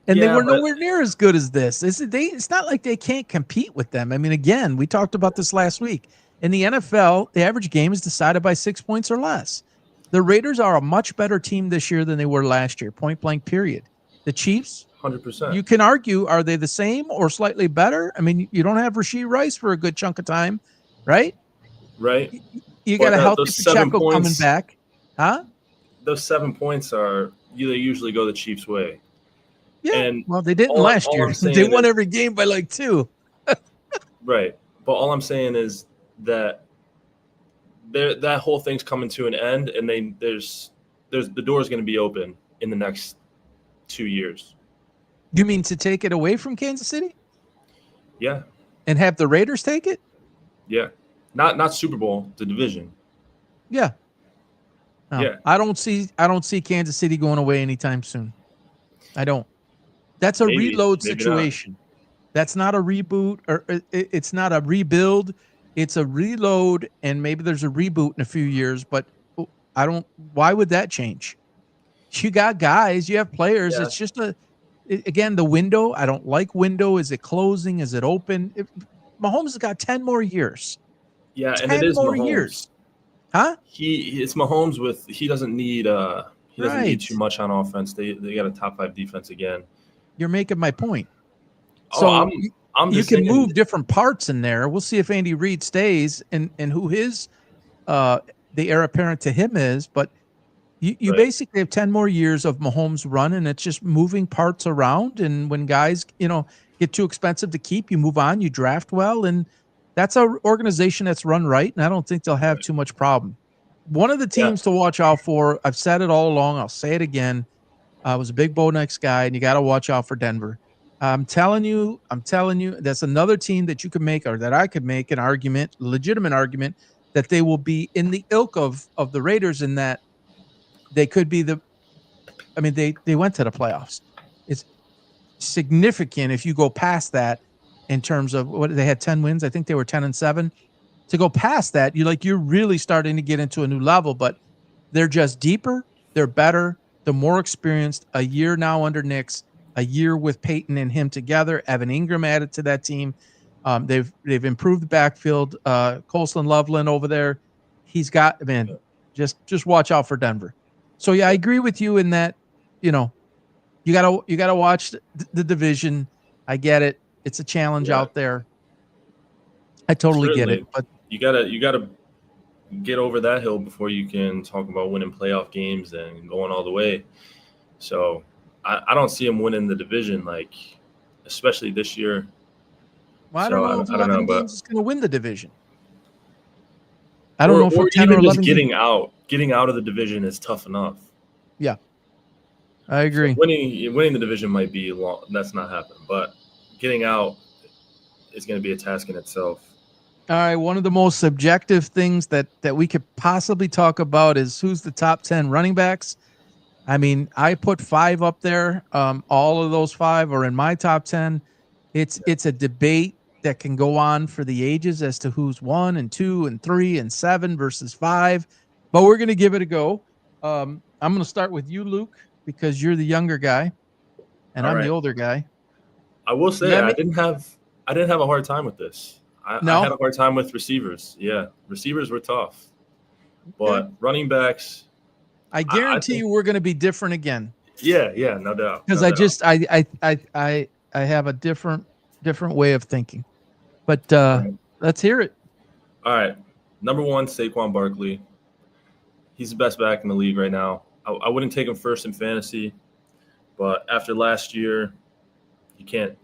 and they were nowhere near as good as this. It's not like they can't compete with them. I mean, again, we talked about this last week. In the NFL, the average game is decided by 6 points or less. The Raiders are a much better team this year than they were last year, point blank, period. The Chiefs, 100%. You can argue, are they the same or slightly better? I mean, you don't have Rashee Rice for a good chunk of time, right? Right. You got a healthy Pacheco coming back. Huh? Those 7 points they usually go the Chiefs' way. Yeah. And well, they didn't last year. They won every game by like 2. Right. But all I'm saying is that that whole thing's coming to an end, and there's the door is going to be open in the next 2 years. You mean to take it away from Kansas City? Yeah. And have the Raiders take it? Yeah. Not Super Bowl, the division. Yeah. No, yeah. I don't see Kansas City going away anytime soon. I don't. That's a reload situation. That's not a reboot, or it's not a rebuild. It's a reload, and maybe there's a reboot in a few years, but why would that change? You got guys, you have players. Yeah. It's just again, the window. I don't like window. Is it closing? Is it open? Mahomes has got 10 more years. Yeah, and it is more Mahomes. Years. Huh? It's Mahomes he doesn't need need too much on offense. They got a top 5 defense again. You're making my point. So you can move different parts in there. We'll see if Andy Reid stays and who his the heir apparent to him is, but you basically have 10 more years of Mahomes run, and it's just moving parts around. And when guys, get too expensive to keep, you move on, you draft well, and that's an organization that's run right, and I don't think they'll have too much problem. One of the teams to watch out for, I've said it all along, I'll say it again. I was a big Bo Nix guy, and you got to watch out for Denver. I'm telling you, that's another team that you could make, or that I could make an argument, legitimate argument, that they will be in the ilk of the Raiders, in that they could be they went to the playoffs. It's significant if you go past that in terms of what they had 10 wins. I think they were 10-7. To go past that, you're really starting to get into a new level, but they're just deeper, they're better, they're more experienced. A year now under Nix, a year with Peyton and him together. Evan Ingram added to that team. They've improved the backfield. Colson Loveland over there, he's got just watch out for Denver. So yeah, I agree with you in that. You gotta watch the division. I get it. It's a challenge out there. I totally get it, but you gotta get over that hill before you can talk about winning playoff games and going all the way. So I don't see them winning the division, especially this year. Well, I don't know if 11 games is going to win the division. I don't know if 10 or 11 getting out of the division is tough enough. Yeah, I agree. So winning the division might be long. That's not happening, but getting out is going to be a task in itself. All right, one of the most subjective things that we could possibly talk about is who's the top 10 running backs. I mean, I put 5 up there. All of those 5 are in my top 10. It's a debate that can go on for the ages as to who's 1 and 2 and 3 and 7 versus 5, but we're going to give it a go. I'm going to start with you, Luke, because you're the younger guy and All I'm the right. older guy. I will say Let I me- didn't have a hard time with this. I No? had a hard time with receivers. Yeah, receivers were tough, but running backs. I guarantee think- you we're going to be different again Yeah, no doubt. because no I doubt. just I have a different way of thinking. But Right. let's hear it. All right, number 1, Saquon Barkley. He's the best back in the league right now. I wouldn't take him first in fantasy, but after last year, you can't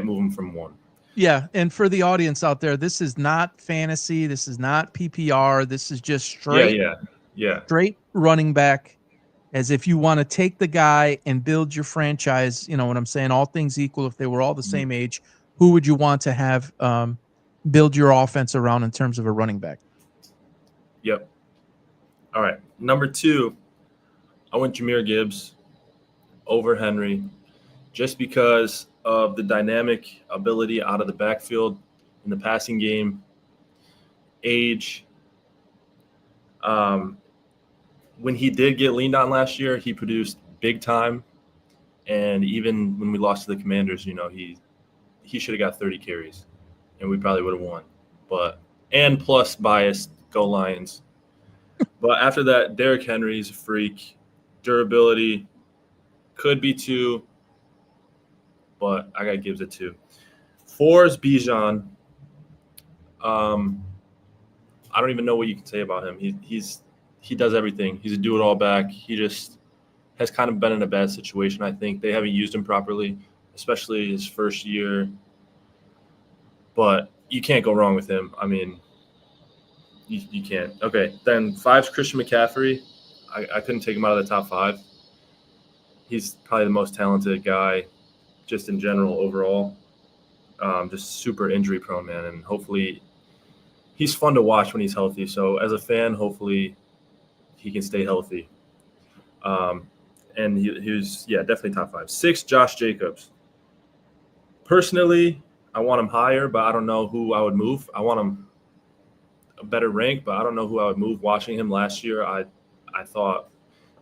move him from 1. Yeah, and for the audience out there, this is not fantasy. This is not PPR. This is just straight straight running back. As if you want to take the guy and build your franchise, you know what I'm saying? All things equal, if they were all the same age, who would you want to have build your offense around in terms of a running back? Yep. All right, number 2, I went Jahmyr Gibbs over Henry, just because of the dynamic ability out of the backfield in the passing game, age. When he did get leaned on last year, he produced big time. And even when we lost to the Commanders, he should have got 30 carries, and we probably would have won. And plus biased, go Lions. But after that, Derrick Henry's a freak. Durability could be 2, but I got Gibbs at 2. 4 is Bijan. I don't even know what you can say about him. He does everything. He's a do-it-all back. He just has kind of been in a bad situation. I think they haven't used him properly, especially his first year. But you can't go wrong with him. I mean, you can't. Okay, then 5's Christian McCaffrey. I couldn't take him out of the top 5. He's probably the most talented guy just in general overall. Just super injury prone, man. And hopefully he's fun to watch when he's healthy. So as a fan, hopefully he can stay healthy. And he was, definitely top 5. 6, Josh Jacobs. Personally, I want him higher, but I don't know who I would move. I want him a better rank, but I don't know who I would move. Watching him last year, I thought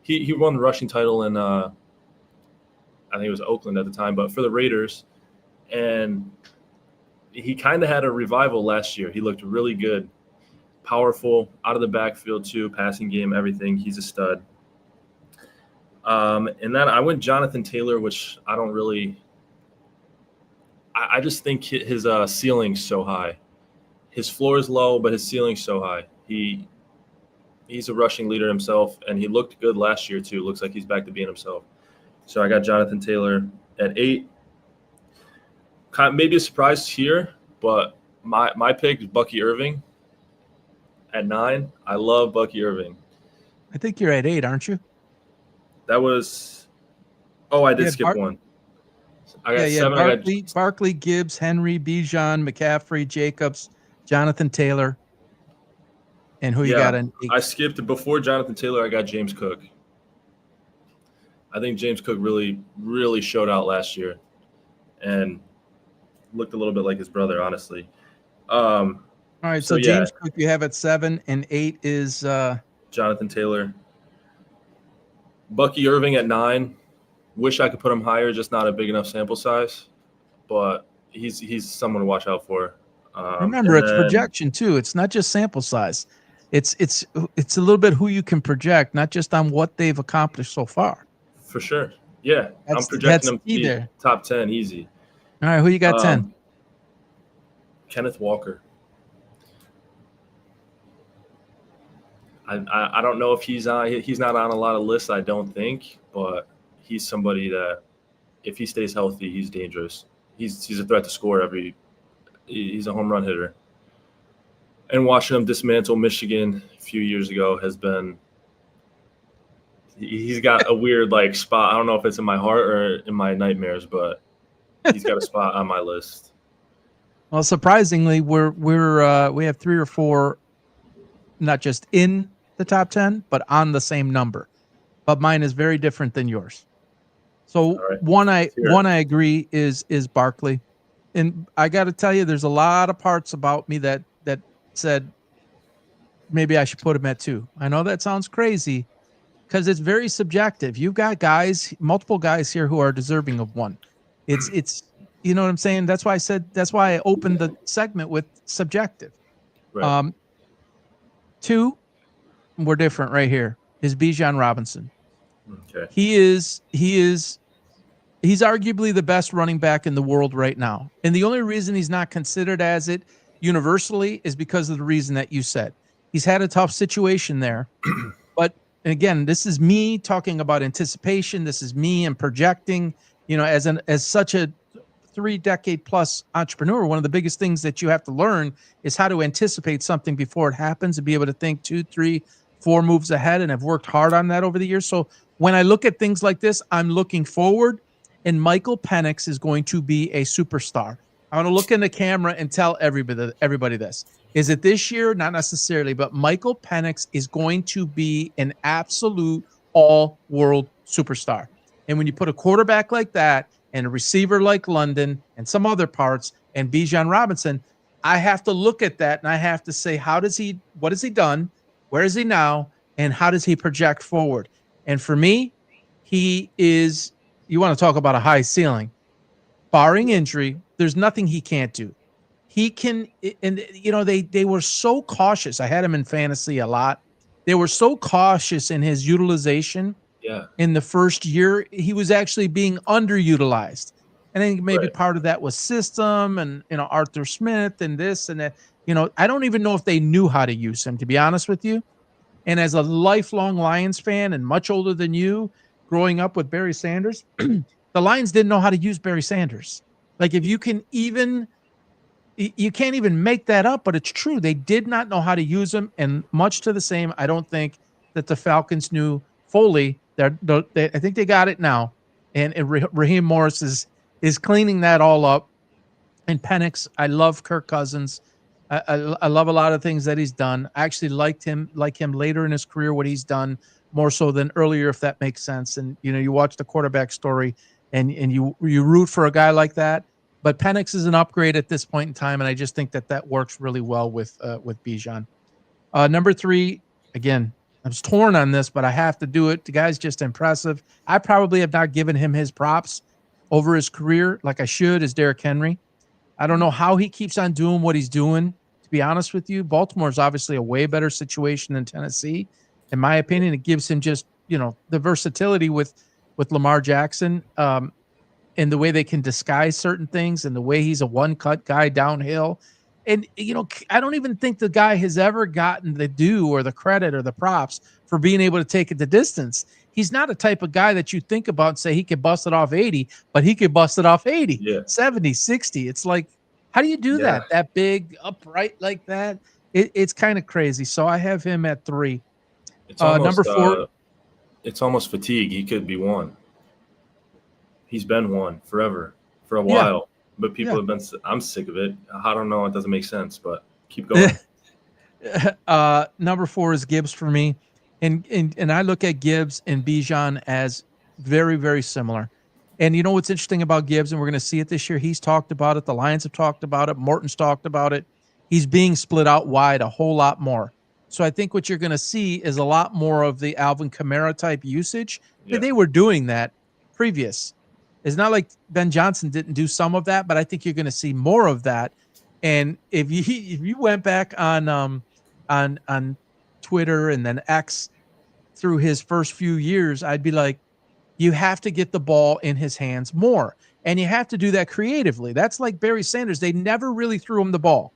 he won the rushing title in I think it was Oakland at the time, but for the Raiders. And he kind of had a revival last year. He looked really good, powerful, out of the backfield too, passing game, everything. He's a stud. And then I went Jonathan Taylor, which I don't really – I just think his ceiling's so high. His floor is low, but his ceiling's so high. He's a rushing leader himself, and he looked good last year too. Looks like he's back to being himself. So I got Jonathan Taylor at 8. Maybe a surprise here, but my pick is Bucky Irving at 9. I love Bucky Irving. I think you're at 8, aren't you? That was – I did skip one. I got 7. Barkley, Gibbs, Henry, Bijan, McCaffrey, Jacobs, Jonathan Taylor. And who you got in 8? I skipped before Jonathan Taylor. I got James Cook. I think James Cook really, really showed out last year and looked a little bit like his brother, honestly. All right, so James Cook you have at 7, and 8 is Jonathan Taylor. Bucky Irving at 9. Wish I could put him higher, just not a big enough sample size. But he's someone to watch out for. Remember, it's projection too. It's not just sample size. It's a little bit who you can project, not just on what they've accomplished so far. For sure. Yeah. I'm projecting them to be there. Top 10 easy. All right, who you got 10? Kenneth Walker. I don't know if he's not on a lot of lists, I don't think, but he's somebody that if he stays healthy, he's dangerous. He's a threat to score he's a home run hitter. And watching him dismantle Michigan a few years ago has been he's got a weird spot. I don't know if it's in my heart or in my nightmares, but he's got a spot on my list. Well, surprisingly, we have 3 or 4 not just in the top 10, but on the same number. But mine is very different than yours. So right. one I agree is Barkley. and I got to tell you, there's a lot of parts about me that said maybe I should put him at 2. I know that sounds crazy because it's very subjective. You've got guys, multiple guys here who are deserving of 1. It's you know what I'm saying? That's why I opened the segment with subjective. Right. 2, we're different right here, is Bijan Robinson. Okay. He's arguably the best running back in the world right now. And the only reason he's not considered as it universally is because of the reason that you said. He's had a tough situation there. But again, this is me talking about anticipation. This is me and projecting, as such a 3-decade plus entrepreneur. One of the biggest things that you have to learn is how to anticipate something before it happens and be able to think 2, 3, 4 moves ahead. And I've worked hard on that over the years. So when I look at things like this, I'm looking forward, and Michael Penix is going to be a superstar. I want to look in the camera and tell everybody this. Is it this year? Not necessarily, but Michael Penix is going to be an absolute all-world superstar. And when you put a quarterback like that and a receiver like London and some other parts and Bijan Robinson, I have to look at that and I have to say, what has he done? Where is he now? And how does he project forward? And for me, he is, you want to talk about a high ceiling. Barring injury, there's nothing he can't do. He can, and they were so cautious. I had him in fantasy a lot. They were so cautious in his utilization. Yeah. In the first year, he was actually being underutilized. And I think maybe part of that was system and, Arthur Smith and this and that. I don't even know if they knew how to use him, to be honest with you. And as a lifelong Lions fan and much older than you, growing up with Barry Sanders, the Lions didn't know how to use Barry Sanders. Like, if you can't even make that up, but it's true. They did not know how to use him. And much to the same, I don't think that the Falcons knew fully. I think they got it now. And Raheem Morris is cleaning that all up. And Penix, I love Kirk Cousins. I love a lot of things that he's done. I actually like him later in his career, what he's done more so than earlier, if that makes sense. And, you watch the quarterback story and you root for a guy like that. But Penix is an upgrade at this point in time, and I just think that works really well with Bijan. Number 3, again, I was torn on this, but I have to do it. The guy's just impressive. I probably have not given him his props over his career like I should, is Derrick Henry. I don't know how he keeps on doing what he's doing, to be honest with you. Baltimore is obviously a way better situation than Tennessee. In my opinion, it gives him just, the versatility with Lamar Jackson. And the way they can disguise certain things and the way he's a one-cut guy downhill. And, I don't even think the guy has ever gotten the due or the credit or the props for being able to take it the distance. He's not a type of guy that you think about and say he could bust it off 80, but he could bust it off 80, 70, 60. It's like, how do you do that? That big, upright like that? It's kind of crazy. So I have him at 3. It's almost, number 4. It's almost fatigue. He could be 1. He's been 1 forever, for a while, but people have been. I'm sick of it. I don't know. It doesn't make sense, but keep going. Number 4 is Gibbs for me, and I look at Gibbs and Bijan as very, very similar. And what's interesting about Gibbs, and we're going to see it this year. He's talked about it. The Lions have talked about it. Morton's talked about it. He's being split out wide a whole lot more. So I think what you're going to see is a lot more of the Alvin Kamara type usage. Yeah. They were doing that previous. It's not like Ben Johnson didn't do some of that, but I think you're going to see more of that. And if you went back on Twitter and then X through his first few years, I'd be like, you have to get the ball in his hands more, and you have to do that creatively. That's like Barry Sanders. They never really threw him the ball.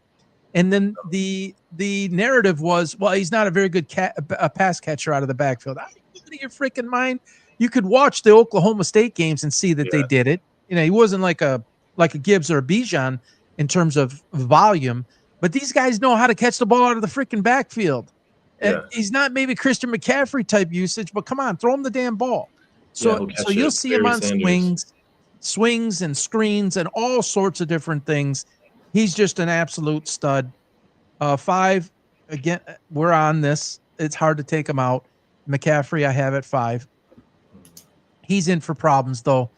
And then the narrative was, well, he's not a very good pass catcher out of the backfield. Are you out of your freaking mind? You could watch the Oklahoma State games and see that they did it. He wasn't like a Gibbs or a Bijan in terms of volume, but these guys know how to catch the ball out of the freaking backfield. Yeah. He's not maybe Christian McCaffrey type usage, but come on, throw him the damn ball. So you'll see him on swings and screens and all sorts of different things. He's just an absolute stud. 5, again, we're on this. It's hard to take him out. McCaffrey, I have at 5. He's in for problems, though.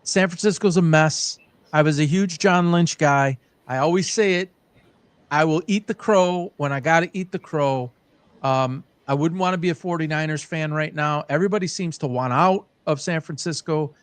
San Francisco's a mess. I was a huge John Lynch guy. I always say it. I will eat the crow when I got to eat the crow. I wouldn't want to be a 49ers fan right now. Everybody seems to want out of San Francisco.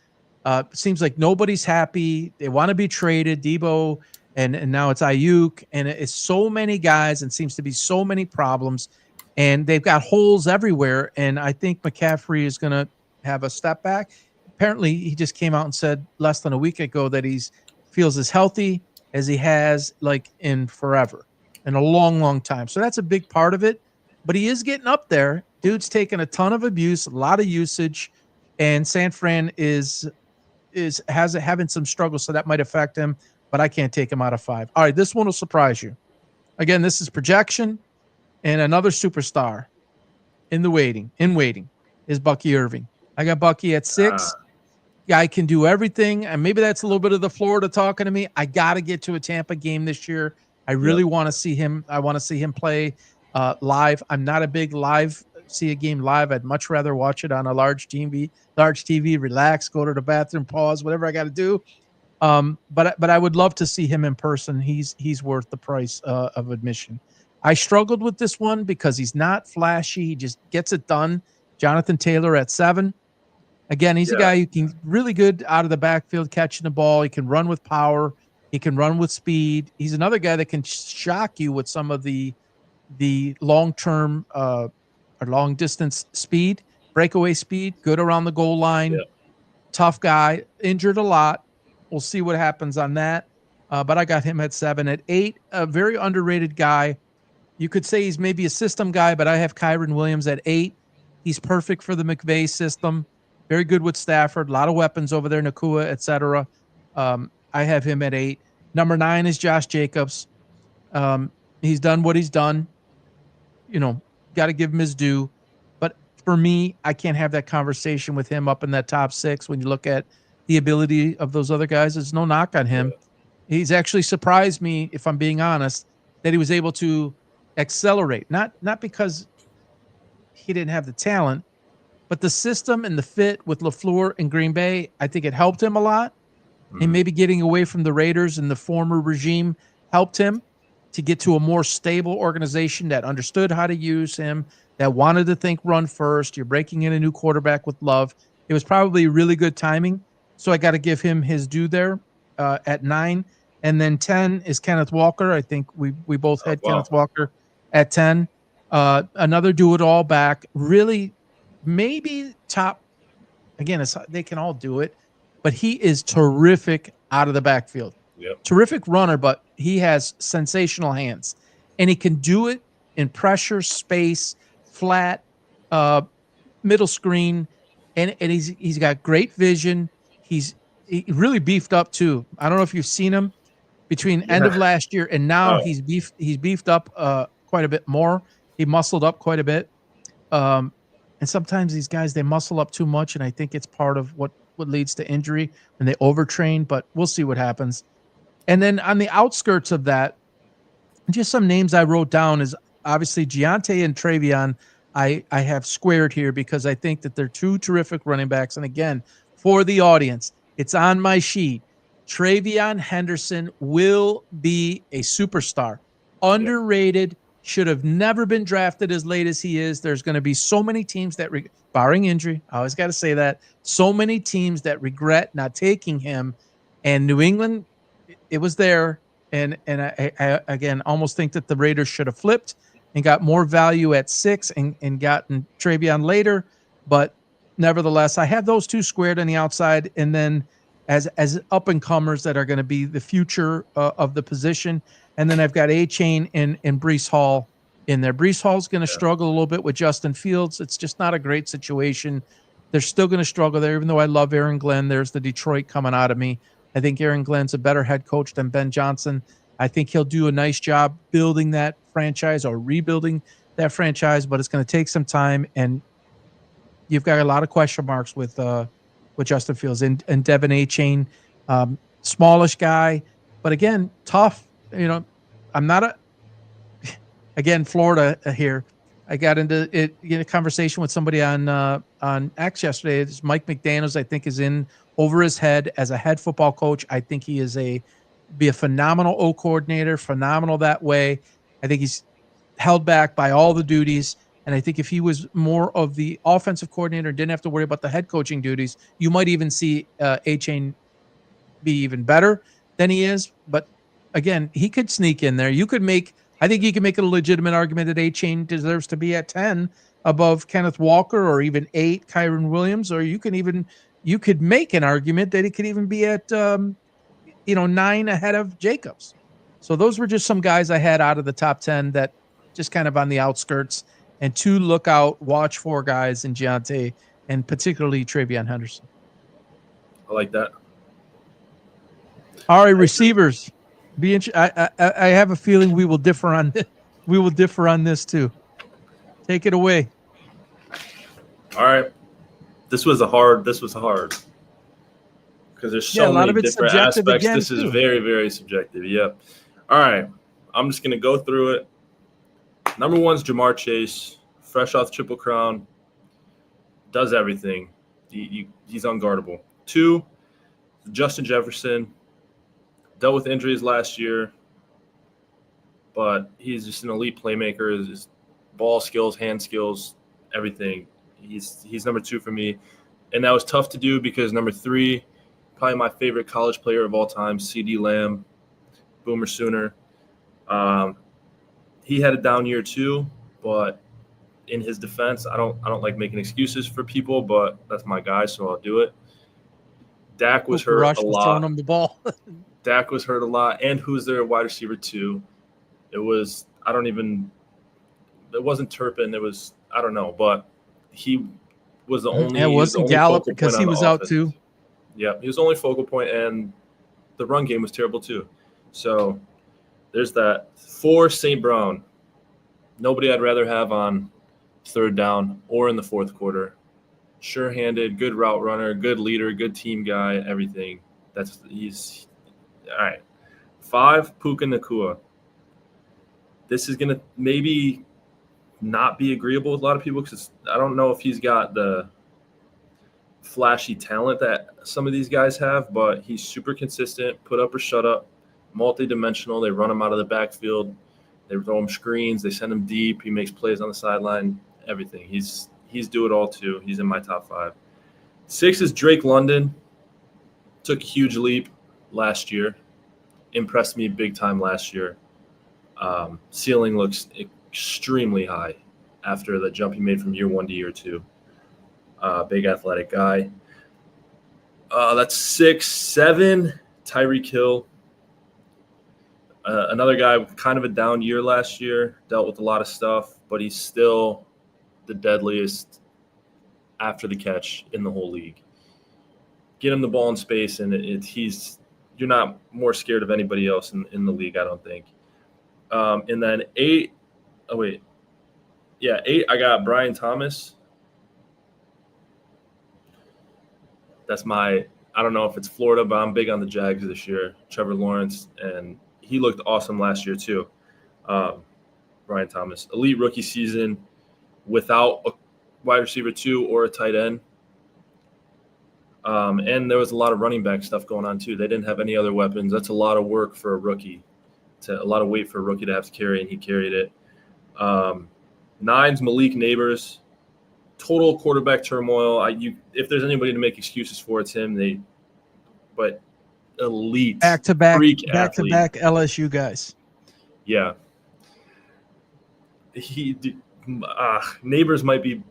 Seems like nobody's happy. They want to be traded. Debo, and now it's Ayuk, and it's so many guys, and seems to be so many problems, and they've got holes everywhere. And I think McCaffrey is going to have a step back. Apparently, he just came out and said less than a week ago that he's feels as healthy as he has like in forever, in a long, long time. So that's a big part of it. But he is getting up there. Dude's taking a ton of abuse, a lot of usage, and San Fran is having some struggles, so that might affect him. But I can't take him out of 5. All right, this one will surprise you. Again, this is projection, and another superstar in waiting is Bucky Irving. I got Bucky at 6. Guy can do everything, and maybe that's a little bit of the Florida talking to me. I got to get to a Tampa game this year. I really want to see him. I want to see him play live. I'm not a big see a game live. I'd much rather watch it on a large TV, relax, go to the bathroom, pause, whatever I got to do. But I would love to see him in person. He's worth the price of admission. I struggled with this one because he's not flashy. He just gets it done. Jonathan Taylor at 7. Again, he's a guy who can really good out of the backfield catching the ball. He can run with power. He can run with speed. He's another guy that can shock you with some of the long-term or long-distance speed, breakaway speed, good around the goal line. Yeah. Tough guy, injured a lot. We'll see what happens on that. But I got him at 7. At 8, a very underrated guy. You could say he's maybe a system guy, but I have Kyren Williams at 8. He's perfect for the McVay system. Very good with Stafford. A lot of weapons over there, Nakua, etc. I have him at 8. Number 9 is Josh Jacobs. He's done what he's done. Got to give him his due. But for me, I can't have that conversation with him up in that top 6 when you look at the ability of those other guys. There's no knock on him. He's actually surprised me, if I'm being honest, that he was able to accelerate. Not because he didn't have the talent, but the system and the fit with LaFleur and Green Bay, I think it helped him a lot. And maybe getting away from the Raiders and the former regime helped him to get to a more stable organization that understood how to use him, that wanted to think run first. You're breaking in a new quarterback with Love. It was probably really good timing. So I got to give him his due there at 9. And then 10 is Kenneth Walker. I think we both had Kenneth Walker at 10. Another do-it-all back. Really, maybe top. Again, they can all do it. But he is terrific out of the backfield. Yep. Terrific runner, but he has sensational hands. And he can do it in pressure, space, flat, middle screen. And he's got great vision. He really beefed up too. I don't know if you've seen him between end of last year and now. He's beefed up quite a bit more. He muscled up quite a bit. And sometimes these guys, they muscle up too much, and I think it's part of what leads to injury when they overtrain, but we'll see what happens. And then on the outskirts of that, just some names I wrote down is obviously Giante and Travion. I have squared here because I think that they're two terrific running backs. And again, for the audience, it's on my sheet. Travion Henderson will be a superstar. Underrated, should have never been drafted as late as he is. There's going to be so many teams that, barring injury, I always got to say that, so many teams that regret not taking him. And New England, it was there. And I again, almost think that the Raiders should have flipped and got more value at 6 and gotten Travion later. But nevertheless, I have those two squared on the outside. And then as up-and-comers that are going to be the future of the position. And then I've got A-Chain and Breece Hall in there. Breece Hall's going to struggle a little bit with Justin Fields. It's just not a great situation. They're still going to struggle there, even though I love Aaron Glenn. There's the Detroit coming out of me. I think Aaron Glenn's a better head coach than Ben Johnson. I think he'll do a nice job building that franchise or rebuilding that franchise, but it's going to take some time. And you've got a lot of question marks with Justin Fields and Devin A-Chain, smallish guy, but again, tough. I'm not again, Florida here. I got into it in a conversation with somebody on X yesterday. It's Mike McDaniels, I think, is in over his head as a head football coach. I think he is be a phenomenal O coordinator, phenomenal that way. I think he's held back by all the duties. And I think if he was more of the offensive coordinator and didn't have to worry about the head coaching duties, you might even see Achane be even better than he is. But again, he could sneak in there. I think you can make a legitimate argument that Achane deserves to be at 10 above Kenneth Walker, or even 8 Kyron Williams, or you could make an argument that he could even be at 9 ahead of Jacobs. So those were just some guys I had out of the top 10 that just kind of on the outskirts, and 2 watch for guys in Giante and particularly Travion Henderson. I like that. All right, receivers. I have a feeling we will differ on this. We will differ on this too. Take it away. All right. This was hard because there's so many different aspects. This is very, very subjective. Yep. All right. I'm just going to go through it. Number 1's Ja'Marr Chase, fresh off Triple Crown, does everything. He's unguardable. 2, Justin Jefferson, dealt with injuries last year, but he's just an elite playmaker. His ball skills, hand skills, everything. He's number 2 for me. And that was tough to do because number 3, probably my favorite college player of all time, CeeDee Lamb, Boomer Sooner. He had a down year too, but in his defense, I don't like making excuses for people, but that's my guy, so I'll do it. Dak was hurt a lot. Throwing him the ball. Dak was hurt a lot, and who's their wide receiver 2? It wasn't Turpin. It was, I don't know, but he was the only. It wasn't Gallup because he was out too. Yeah, he was the only focal point, and the run game was terrible too. So there's that. 4, St. Brown. Nobody I'd rather have on 3rd down or in the 4th quarter. Sure-handed, good route runner, good leader, good team guy, everything. He's all right. 5, Puka Nacua. This is going to maybe not be agreeable with a lot of people because I don't know if he's got the flashy talent that some of these guys have, but he's super consistent, put up or shut up, multi-dimensional. They run him out of the backfield. They throw him screens. They send him deep. He makes plays on the sideline, everything. He's do it all too. He's in my top 5. 6 is Drake London. Took a huge leap last year. Impressed me big time last year. Ceiling looks extremely high after the jump he made from year 1 to year 2. Big athletic guy. That's 6. 7, Tyreek Hill. Another guy with kind of a down year last year, dealt with a lot of stuff, but he's still the deadliest after the catch in the whole league. Get him the ball in space, and you're not more scared of anybody else in the league, I don't think. And then 8, 8, I got Brian Thomas. That's I don't know if it's Florida, but I'm big on the Jags this year. Trevor Lawrence, and he looked awesome last year too. Brian Thomas, elite rookie season without a wide receiver 2 or a tight end. And there was a lot of running back stuff going on too. They didn't have any other weapons. That's a lot of work for a rookie. It's a lot of weight for a rookie to have to carry, and he carried it. 9's Malik Neighbors. Total quarterback turmoil. If there's anybody to make excuses for, it's him. But elite, back-to-back LSU guys. Yeah. Neighbors might be.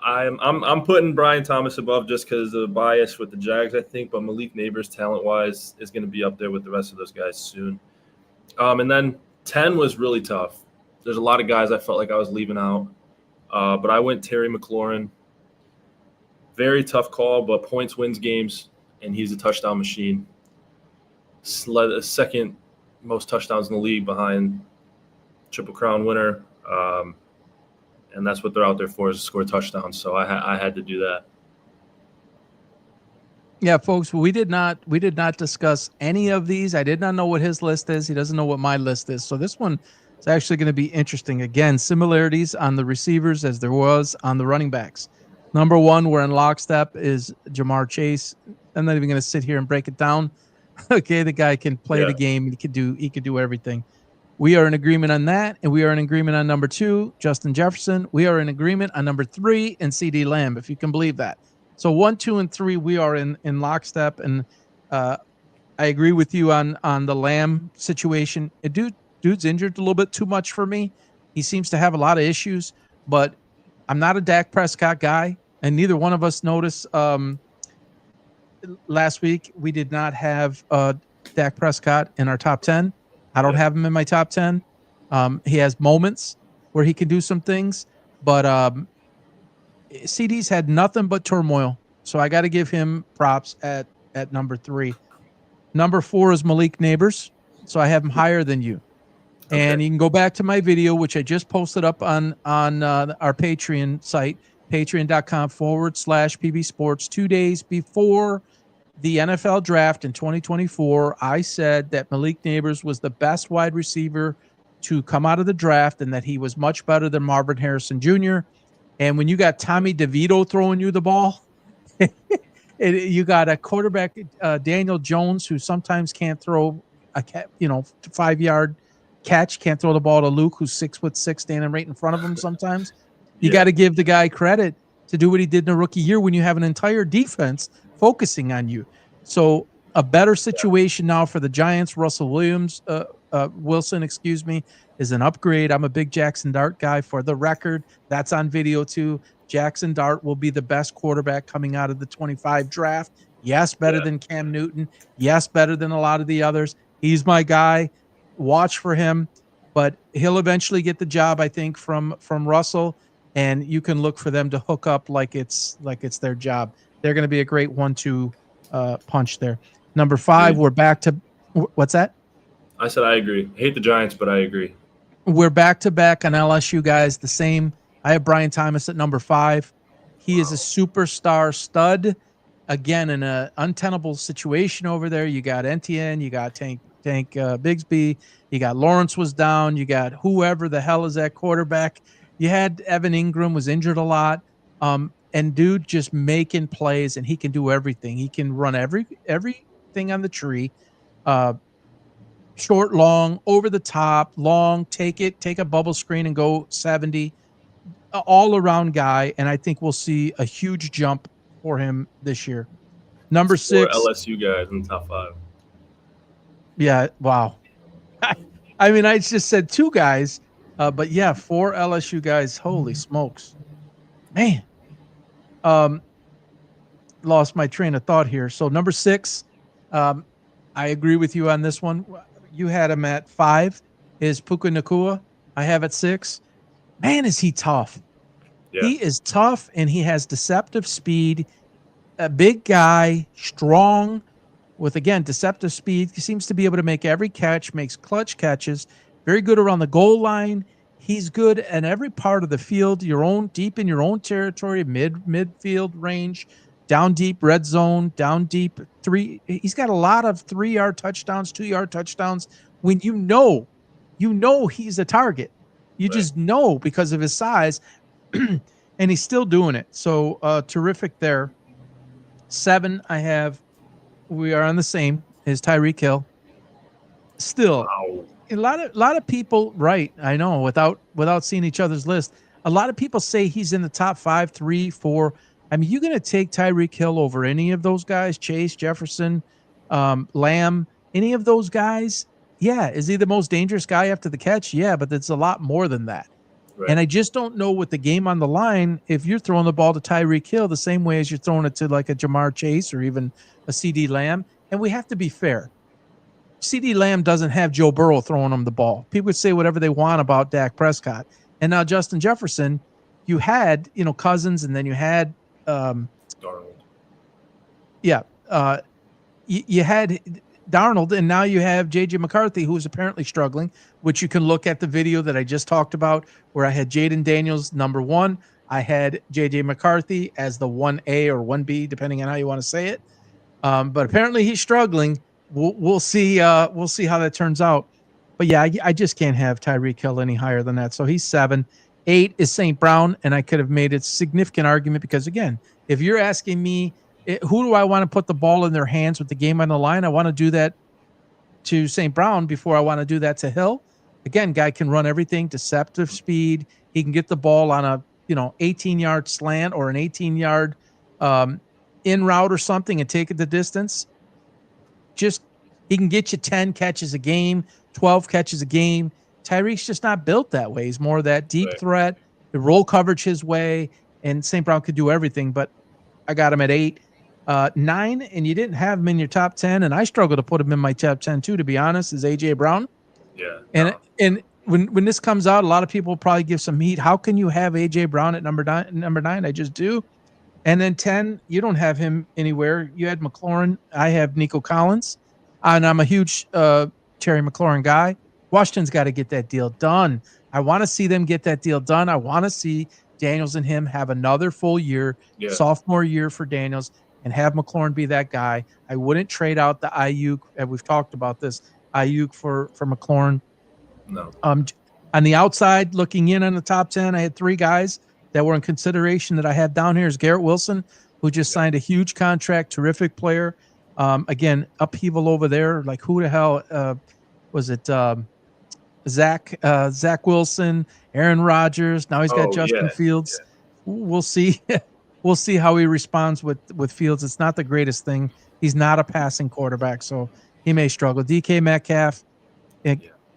I'm putting Brian Thomas above just because of the bias with the Jags, I think. But Malik Neighbors, talent-wise, is going to be up there with the rest of those guys soon. And then 10 was really tough. There's a lot of guys I felt like I was leaving out. But I went Terry McLaurin. Very tough call, but points wins games, and he's a touchdown machine. Second most touchdowns in the league behind Triple Crown winner. And that's what they're out there for, is to score touchdowns. So I had to do that. Yeah, folks, we did not discuss any of these. I did not know what his list is. He doesn't know what my list is. So this one It's actually going to be interesting. Again, similarities on the receivers as there was on the running backs. Number one, we're in lockstep is Jamar Chase. I'm not even going to sit here and break it down. Okay, the guy can play the game. He could do everything. We are in agreement on that, and we are in agreement on number 2, Justin Jefferson. We are in agreement on number 3, and CD Lamb, if you can believe that. So 1, 2, and 3, we are in lockstep, and I agree with you on the Lamb situation. Dude's injured a little bit too much for me. He seems to have a lot of issues, but I'm not a Dak Prescott guy, and neither one of us noticed. Last week we did not have Dak Prescott in our top 10. I don't have him in my top 10. He has moments where he can do some things, but CD's had nothing but turmoil. So I got to give him props at number 3. Number 4 is Malik Neighbors. So I have him higher than you. Okay. And you can go back to my video, which I just posted up on our Patreon site, patreon.com/PB Sports. 2 days before the NFL draft in 2024, I said that Malik Neighbors was the best wide receiver to come out of the draft and that he was much better than Marvin Harrison Jr. And when you got Tommy DeVito throwing you the ball, you got a quarterback, Daniel Jones, who sometimes can't throw a 5-yard catch, can't throw the ball to Luke, who's 6'6", standing right in front of him sometimes. You got to give the guy credit to do what he did in a rookie year when you have an entire defense focusing on you. So a better situation now for the Giants. Russell Wilson, is an upgrade. I'm a big Jackson Dart guy, for the record. That's on video too. Jackson Dart will be the best quarterback coming out of the 25 draft. Yes, better than Cam Newton. Yes, better than a lot of the others. He's my guy. Watch for him, but he'll eventually get the job, I think, from Russell, and you can look for them to hook up like it's their job. They're going to be a great 1-2 punch there. Number 5, we're back to what's that? I said I agree. I hate the Giants, but I agree. We're back to back on LSU guys. The same. I have Brian Thomas at number 5. He is a superstar stud. Again, in an untenable situation over there. You got Etienne, you got Tank Bigsby, you got Lawrence was down, you got whoever the hell is at quarterback. You had Evan Ingram was injured a lot. And dude just making plays, and he can do everything. He can run everything on the tree. Short, long, over the top, long, take a bubble screen and go 70. All around guy, and I think we'll see a huge jump for him this year. Number 6, LSU guys in the top 5. Yeah, wow. I mean, I just said 2 guys, but yeah, 4 LSU guys. Holy smokes, man. Lost my train of thought here. So number 6, I agree with you on this one. You had him at 5. Is Puka Nacua. I have at 6. Man, is he tough. Yeah. He is tough, and he has deceptive speed. A big guy, strong, with, again, deceptive speed. He seems to be able to make every catch, makes clutch catches, very good around the goal line. He's good at every part of the field, deep in your own territory, midfield range, down deep, red zone, down deep, 3. He's got a lot of 3-yard touchdowns, 2-yard touchdowns. When you know he's a target. You just know because of his size, and he's still doing it. So terrific there. 7, we are on the same, is Tyreek Hill. Still, wow. A lot of people, right, I know, without seeing each other's list, a lot of people say he's in the top 5, 3, 4. I mean, you're going to take Tyreek Hill over any of those guys, Chase, Jefferson, Lamb, any of those guys? Yeah. Is he the most dangerous guy after the catch? Yeah, but it's a lot more than that. Right. And I just don't know, with the game on the line, if you're throwing the ball to Tyreek Hill the same way as you're throwing it to like a Jamar Chase or even a CD Lamb. And we have to be fair. CD Lamb doesn't have Joe Burrow throwing him the ball. People would say whatever they want about Dak Prescott. And now Justin Jefferson, you had, Cousins, and then you had Darnold. Yeah. You had Darnold, and now you have J.J. McCarthy, who's apparently struggling, which you can look at the video that I just talked about, where I had Jaden Daniels number 1. I had J.J. McCarthy as the 1A or 1B, depending on how you want to say it. But apparently he's struggling. We'll see how that turns out. But yeah, I just can't have Tyreek Hill any higher than that. So he's 7. 8 is St. Brown, and I could have made a significant argument because, again, if you're asking me who do I want to put the ball in their hands with the game on the line, I want to do that to St. Brown before I want to do that to Hill. Again, guy can run everything, deceptive speed. He can get the ball on a 18-yard slant or an 18-yard in route or something and take it the distance. Just he can get you 10 catches a game, 12 catches a game. Tyreek's just not built that way. He's more of that deep threat, the roll coverage his way, and St. Brown could do everything. But I got him at 8. 9, and you didn't have him in your top 10, and I struggle to put him in my top 10 too, to be honest, is A.J. Brown. Yeah. And when this comes out, a lot of people will probably give some heat. How can you have A.J. Brown at number 9? I just do. And then 10, you don't have him anywhere. You had McLaurin. I have Nico Collins, and I'm a huge Terry McLaurin guy. Washington's got to get that deal done. I want to see them get that deal done. I want to see Daniels and him have another full year, sophomore year for Daniels, and have McLaurin be that guy. I wouldn't trade out the Ayuk, and we've talked about this, Ayuk for McLaurin. No. On the outside, looking in on the top 10, I had 3 guys that were in consideration that I have down here is Garrett Wilson, who just signed a huge contract, terrific player. Again, upheaval over there. Like, who the hell was it? Zach Wilson, Aaron Rodgers. Now he's got Justin Fields. Yeah. We'll see. We'll see how he responds with Fields. It's not the greatest thing. He's not a passing quarterback, so he may struggle. DK Metcalf,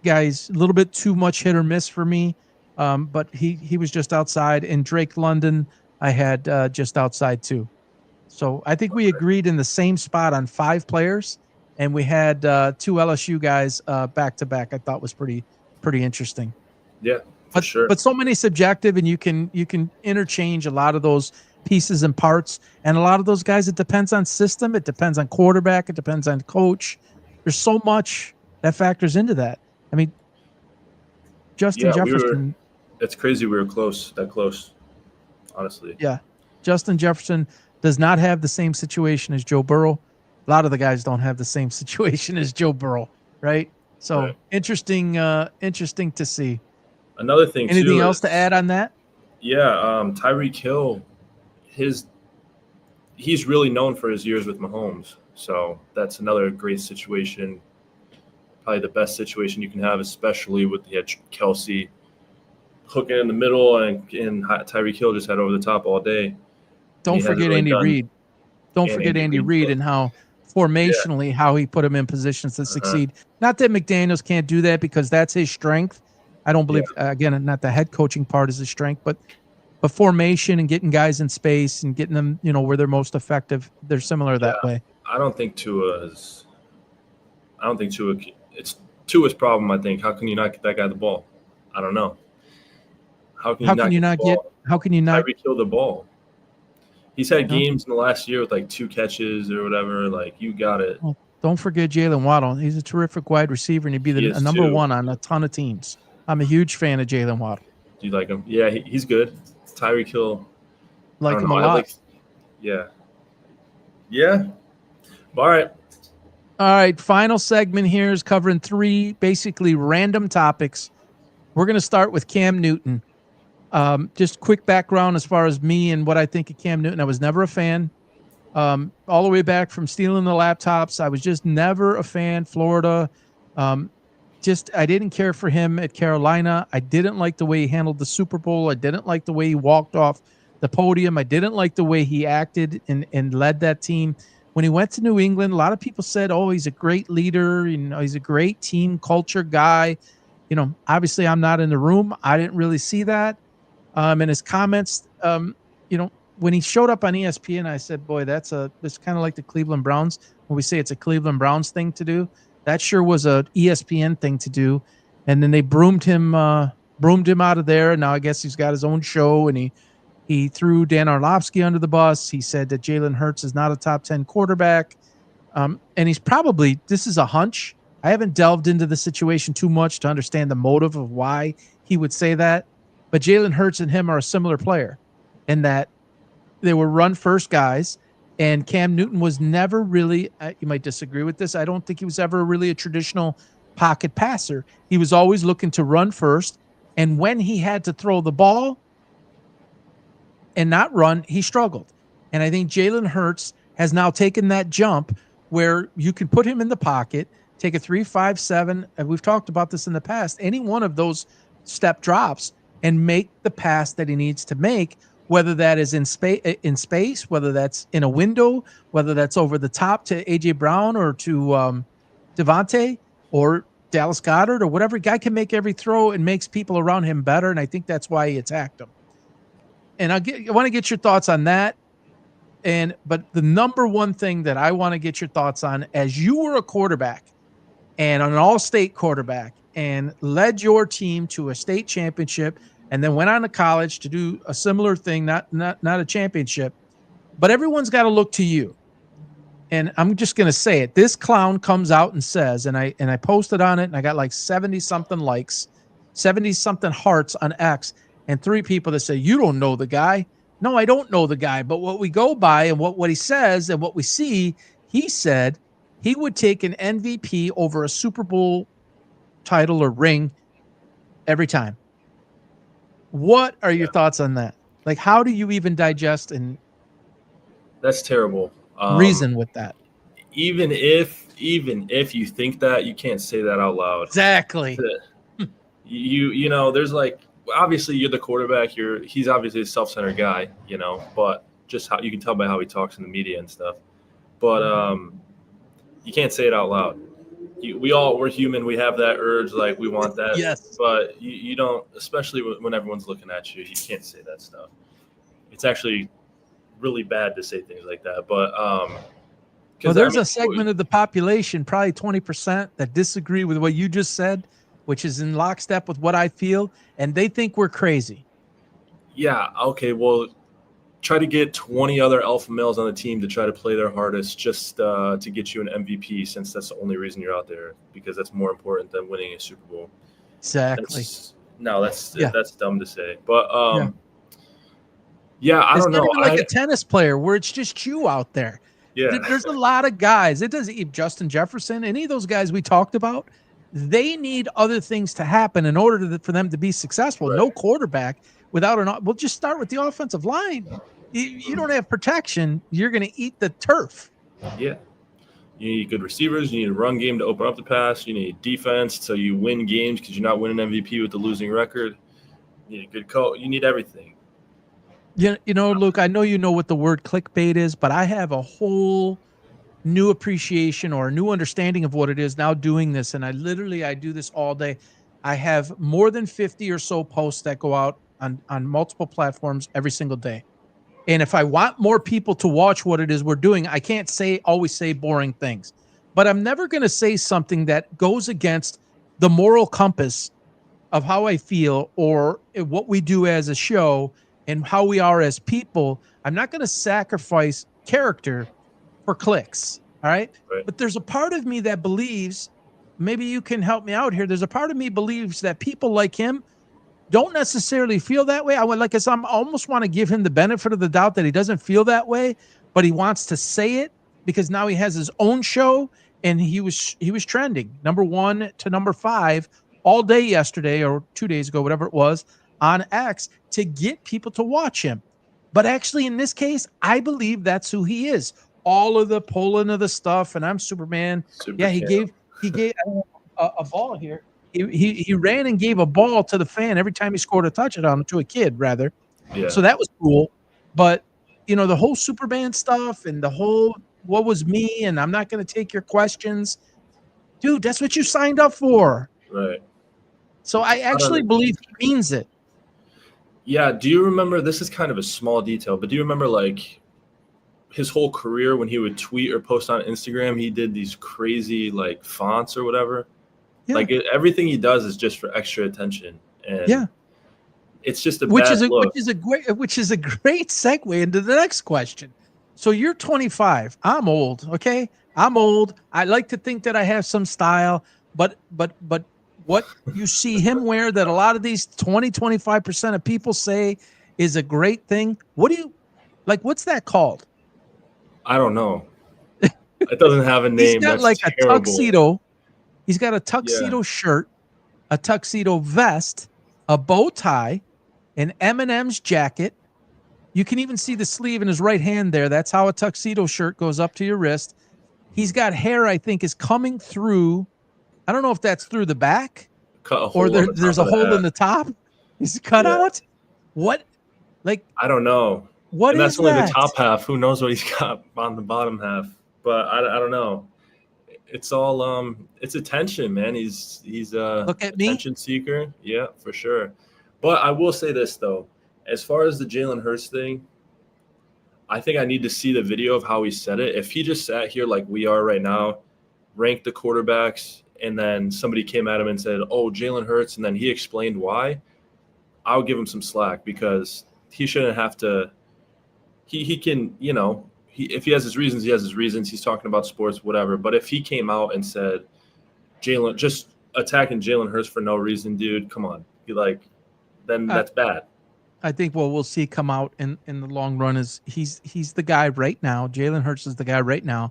guy's a little bit too much hit or miss for me, but he was just outside. And Drake London, I had just outside too. So I think we agreed in the same spot on 5 players, and we had 2 LSU guys back to back. I thought was pretty interesting. Yeah, for sure. But so many subjective, and you can interchange a lot of those pieces and parts, and a lot of those guys, it depends on system, it depends on quarterback, it depends on coach. There's so much that factors into that. I mean, Justin Jefferson. It's crazy we were that close, honestly. Yeah. Justin Jefferson does not have the same situation as Joe Burrow. A lot of the guys don't have the same situation as Joe Burrow, right? So interesting to see. Another thing, anything else to add on that? Yeah, Tyreek Hill, he's really known for his years with Mahomes. So that's another great situation. Probably the best situation you can have, especially with Kelsey hooking in the middle, and Tyreek Hill just had over the top all day. Don't forget Andy Reid. Don't forget Andy Reid and how formationally how he put him in positions to succeed. Not that McDaniels can't do that, because that's his strength. I don't believe again, not the head coaching part is his strength, but formation and getting guys in space and getting them, where they're most effective, they're similar that way. I don't think Tua's it's Tua's problem, I think. How can you not get that guy the ball? I don't know. How can you not Tyreek Hill the ball? He's had games in the last year with like 2 catches or whatever. Like, you got it. Well, don't forget Jalen Waddle. He's a terrific wide receiver, and he'd be the number 1 on a ton of teams. I'm a huge fan of Jalen Waddle. Do you like him? Yeah, he's good. Tyreek Hill. Like him a lot. Yeah. All right. Final segment here is covering 3 basically random topics. We're going to start with Cam Newton. Just quick background as far as me and what I think of Cam Newton. I was never a fan. All the way back from stealing the laptops, I was just never a fan. Florida. I didn't care for him at Carolina. I didn't like the way he handled the Super Bowl. I didn't like the way he walked off the podium. I didn't like the way he acted and led that team. When he went to New England, a lot of people said, oh, he's a great leader. He's a great team culture guy. Obviously I'm not in the room. I didn't really see that. And his comments, when he showed up on ESPN, I said, boy, it's kind of like the Cleveland Browns. When we say it's a Cleveland Browns thing to do, that sure was a ESPN thing to do. And then they broomed him out of there. And now I guess he's got his own show, and he threw Dan Orlovsky under the bus. He said that Jalen Hurts is not a top 10 quarterback. And he's probably, this is a hunch. I haven't delved into the situation too much to understand the motive of why he would say that. But Jalen Hurts and him are a similar player in that they were run-first guys, and Cam Newton was never really, you might disagree with this, I don't think he was ever really a traditional pocket passer. He was always looking to run first. And when he had to throw the ball and not run, he struggled. And I think Jalen Hurts has now taken that jump where you can put him in the pocket, take a 3-5-7, and we've talked about this in the past, any one of those step drops and make the pass that he needs to make, whether that is in space, whether that's in a window, whether that's over the top to AJ Brown or to Devontae or Dallas Goedert or whatever. Guy can make every throw and makes people around him better, and I think that's why he attacked him. And I want to get your thoughts on that. But the number one thing that I want to get your thoughts on, as you were a quarterback and an all-state quarterback and led your team to a state championship and then went on to college to do a similar thing, not a championship, but everyone's got to look to you. And I'm just going to say it. This clown comes out and says, and I posted on it and I got like 70-something likes, 70-something hearts on X, and 3 people that say, you don't know the guy. No, I don't know the guy. But what we go by and what he says and what we see, he said he would take an MVP over a Super Bowl title or ring every time. What are your thoughts on that? Like, how do you even digest and That's terrible. Reason with that? Even if you think that, you can't say that out loud. Exactly. You know, there's like, obviously you're the quarterback. He's obviously a self-centered guy, you know, but just how you can tell by how he talks in the media and stuff. But you can't say it out loud. We're human. We have that urge, like we want that. Yes. But you don't, especially when everyone's looking at you. You can't say that stuff. It's actually really bad to say things like that. But well, there's a segment of the population, probably 20%, that disagree with what you just said, which is in lockstep with what I feel, and they think we're crazy. Yeah. Okay. Well, try to get 20 other alpha males on the team to try to play their hardest just to get you an MVP, since that's the only reason you're out there, because that's more important than winning a Super Bowl. Exactly. That's dumb to say. But I don't know. It's not even like a tennis player where it's just you out there. Yeah. There's a lot of guys. It doesn't, Justin Jefferson, any of those guys we talked about, they need other things to happen in order for them to be successful. Right. No quarterback without we'll just start with the offensive line. You don't have protection, you're going to eat the turf. Yeah. You need good receivers. You need a run game to open up the pass. You need defense so you win games because you're not winning MVP with the losing record. You need a good coach. You need everything. You know, Luke, I know you know what the word clickbait is, but I have a whole new appreciation or a new understanding of what it is now doing this. And I do this all day. I have more than 50 or so posts that go out on multiple platforms every single day. And if I want more people to watch what it is we're doing, I can't always say boring things, but I'm never going to say something that goes against the moral compass of how I feel or what we do as a show and how we are as people. I'm not going to sacrifice character for clicks. All right? But there's a part of me that believes, maybe you can help me out here. There's a part of me believes that people like him don't necessarily feel that way. I almost want to give him the benefit of the doubt that he doesn't feel that way, but he wants to say it because now he has his own show, and he was trending number 1 to number 5 all day yesterday or 2 days ago, whatever it was, on X to get people to watch him. But actually, in this case, I believe that's who he is. All of the pulling of the stuff, and I'm Superman. He gave a ball here. He ran and gave a ball to the fan every time he scored a touchdown, to a kid rather. Yeah. So that was cool. But you know, the whole Superman stuff and the whole what was me and I'm not going to take your questions, dude. That's what you signed up for. Right. So I actually believe he means it. Yeah. Do you remember? This is kind of a small detail, but do you remember like his whole career when he would tweet or post on Instagram? He did these crazy like fonts or whatever. Yeah. Like everything he does is just for extra attention, and it's just which is a great segue into the next question. So you're 25. I'm old. Okay, I'm old. I like to think that I have some style, but what you see him wear that a lot of these 25% of people say is a great thing. What do you like? What's that called? I don't know. It doesn't have a name. He's got like terrible. A tuxedo. He's got a tuxedo shirt, a tuxedo vest, a bow tie, an M&M's jacket. You can even see the sleeve in his right hand there. That's how a tuxedo shirt goes up to your wrist. He's got hair, I think, is coming through. I don't know if that's through the back Cut a hole or on the top there's of a the hole hat. in the top. Is it cut out? What? Like, I don't know. what And is that's only that? the top half. Who knows what he's got on the bottom half? But I don't know. It's all it's attention, man. He's Look at me. attention seeker. Yeah, for sure. But I will say this though, as far as the Jalen Hurts thing, I think I need to see the video of how he said it. If he just sat here like we are right now, ranked the quarterbacks, and then somebody came at him and said, "Oh, Jalen Hurts," and then he explained why, I'll give him some slack because he shouldn't have to. He can, you know, if he has his reasons, he has his reasons. He's talking about sports, whatever. But if he came out and said, Jalen, just attacking Jalen Hurts for no reason, dude, come on. Then that's bad. I think what we'll see come out in the long run is he's the guy right now. Jalen Hurts is the guy right now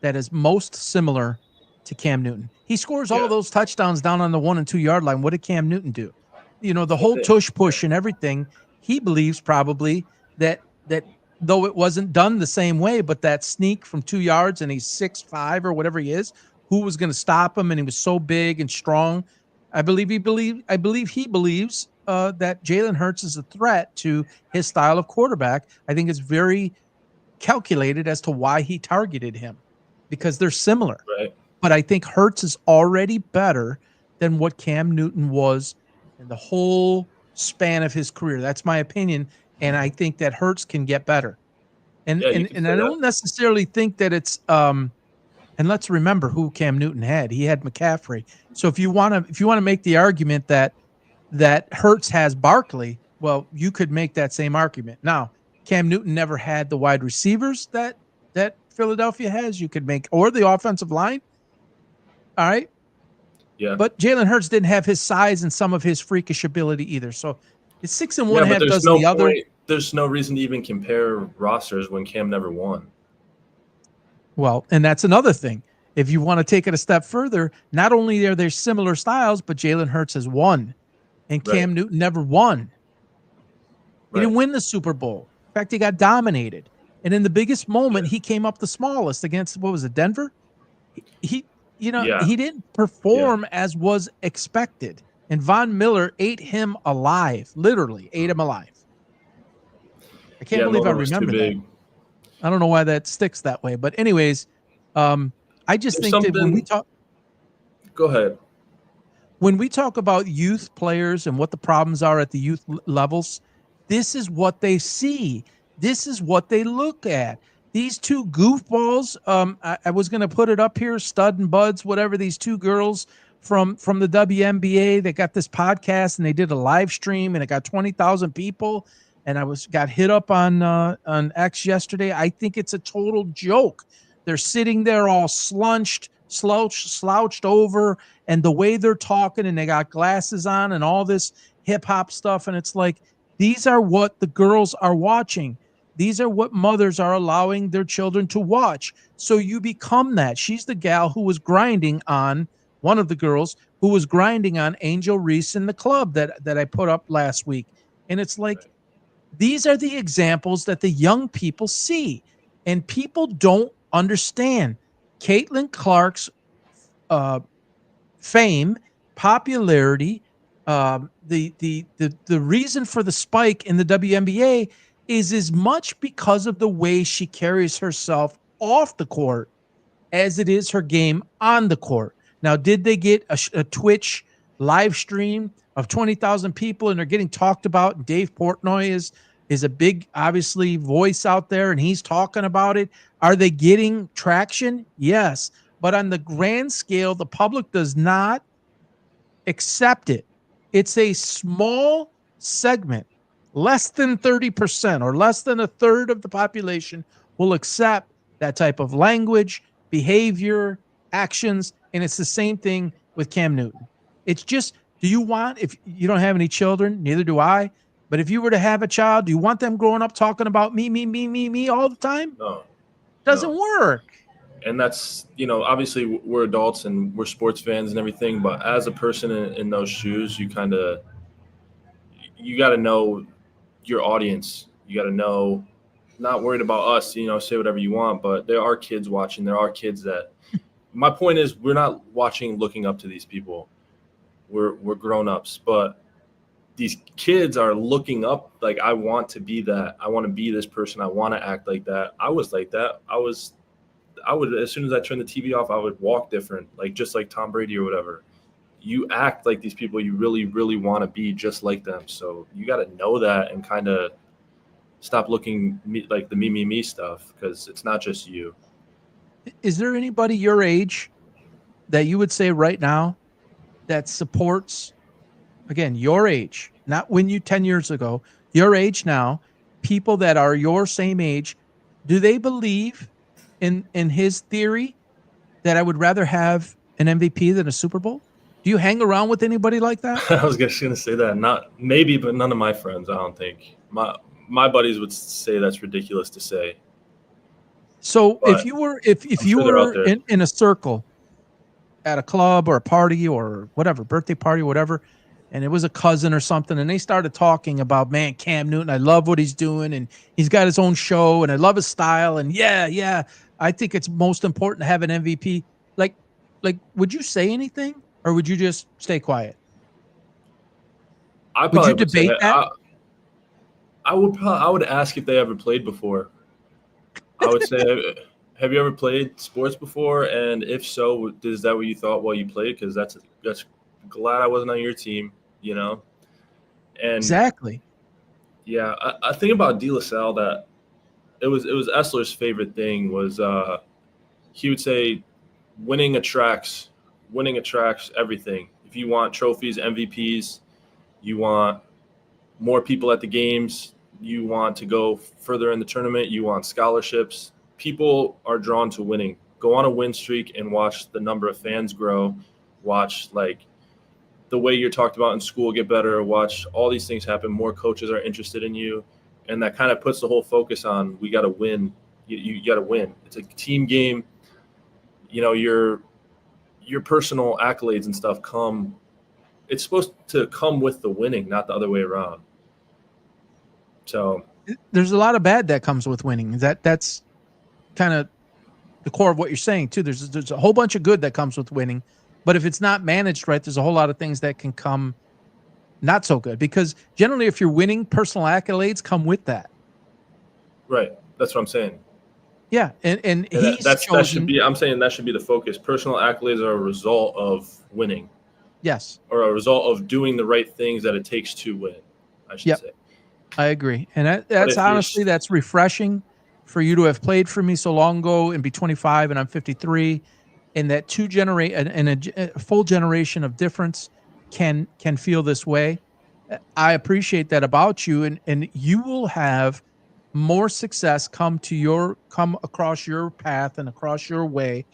that is most similar to Cam Newton. He scores all those touchdowns down on the 1 and 2 yard line. What did Cam Newton do? You know, the whole tush push and everything. He believes probably that though it wasn't done the same way, but that sneak from 2 yards and he's 6'5" or whatever he is, who was going to stop him? And he was so big and strong. I believe he believes that Jalen Hurts is a threat to his style of quarterback. I think it's very calculated as to why he targeted him because they're similar. Right. But I think Hurts is already better than what Cam Newton was in the whole span of his career. That's my opinion. And I think that Hurts can get better. And I don't necessarily think that it's and let's remember who Cam Newton had. He had McCaffrey. So if you want to make the argument that Hurts has Barkley, well, you could make that same argument. Now, Cam Newton never had the wide receivers that Philadelphia has. You could make, or the offensive line. All right. Yeah. But Jalen Hurts didn't have his size and some of his freakish ability either. So it's 6 and 1 half dozen the other. There's no reason to even compare rosters when Cam never won. Well, and that's another thing. If you want to take it a step further, not only are there similar styles, but Jalen Hurts has won, and Cam Newton never won. He didn't win the Super Bowl. In fact, he got dominated. And in the biggest moment, he came up the smallest against, what was it, Denver? He didn't perform as was expected. And Von Miller ate him alive, literally ate him alive. I can't believe I remember that. I don't know why that sticks that way. But anyways, I just think that when we talk. Go ahead. When we talk about youth players and what the problems are at the youth levels, this is what they see. This is what they look at. These two goofballs, I was going to put it up here, Stud and Buds, whatever, these two girls from the WNBA, they got this podcast and they did a live stream and it got 20,000 people. And I got hit up on X yesterday. I think it's a total joke. They're sitting there all slouched over, and the way they're talking, and they got glasses on and all this hip hop stuff. And it's like, these are what the girls are watching. These are what mothers are allowing their children to watch. So you become that. She's the gal who was grinding on, one of the girls who was grinding on Angel Reese in the club that I put up last week. And it's like, these are the examples that the young people see, and people don't understand. Caitlin Clark's fame, popularity, the reason for the spike in the WNBA is as much because of the way she carries herself off the court as it is her game on the court. Now, did they get a Twitch live stream of 20,000 people and they're getting talked about? Dave Portnoy is a big, obviously, voice out there, and he's talking about it. Are they getting traction? Yes. But on the grand scale, the public does not accept it. It's a small segment, less than 30% or less than a third of the population will accept that type of language, behavior, actions, and it's the same thing with Cam Newton. It's just, if you don't have any children, neither do I, but if you were to have a child, do you want them growing up talking about me all the time? No. Doesn't work. And that's, obviously we're adults and we're sports fans and everything, but as a person in those shoes, you got to know your audience. You got to know, not worried about us, say whatever you want, but there are kids watching. There are kids that, my point is, we're not watching, looking up to these people. We're grown-ups, but these kids are looking up. Like, I want to be that. I want to be this person. I want to act like that. I was like that. I would, as soon as I turned the TV off, I would walk different, like just like Tom Brady or whatever. You act like these people. You really, really want to be just like them. So you got to know that and kind of stop looking like the me stuff, because it's not just you. Is there anybody your age that you would say right now that supports, again, your age, not when you 10 years ago, your age now, people that are your same age, do they believe in his theory that I would rather have an MVP than a Super Bowl? Do you hang around with anybody like that? I was just going to say that. Not maybe, but none of my friends, I don't think. My buddies would say that's ridiculous to say. So But if you were in a circle at a club or a party or whatever, birthday party, whatever, and it was a cousin or something, and they started talking about, man, Cam Newton, I love what he's doing, and he's got his own show, and I love his style, and yeah, I think it's most important to have an MVP. Like, would you say anything, or would you just stay quiet? Would you debate that? I would ask if they ever played before. I would say, have you ever played sports before? And if so, is that what you thought while you played? Because that's glad I wasn't on your team, And exactly. Yeah, I think about De La Salle that it was Essler's favorite thing was he would say winning attracts everything. If you want trophies, MVPs, you want more people at the games, you want to go further in the tournament, you want scholarships. People are drawn to winning. Go on a win streak and watch the number of fans grow. Watch the way you're talked about in school get better. Watch all these things happen. More coaches are interested in you, and that kind of puts the whole focus on we got to win. You got to win. It's a team game. Your personal accolades and stuff come. It's supposed to come with the winning, not the other way around. So there's a lot of bad that comes with winning. That's kind of the core of what you're saying too. There's a whole bunch of good that comes with winning, but if it's not managed right, there's a whole lot of things that can come not so good, because generally if you're winning, personal accolades come with that. Right. That's what I'm saying. Yeah. And that should be, I'm saying that should be the focus. Personal accolades are a result of winning. Yes. Or a result of doing the right things that it takes to win, I should say. I agree. And that's honestly, that's refreshing for you to have played for me so long ago and be 25 and I'm 53, and that a full generation of difference can feel this way. I appreciate that about you, and you will have more success come across your path and across your way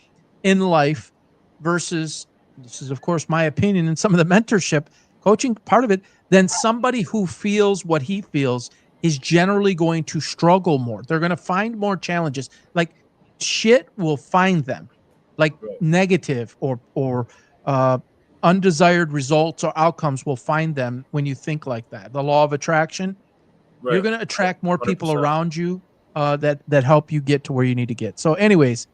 in life versus, this is of course my opinion, and some of the mentorship coaching part of it, than somebody who feels what he feels is generally going to struggle more. They're going to find more challenges. Like, shit will find them, like negative or undesired results or outcomes will find them when you think like that. The law of attraction, you're going to attract more 100%. People around you that help you get to where you need to get. So anyways,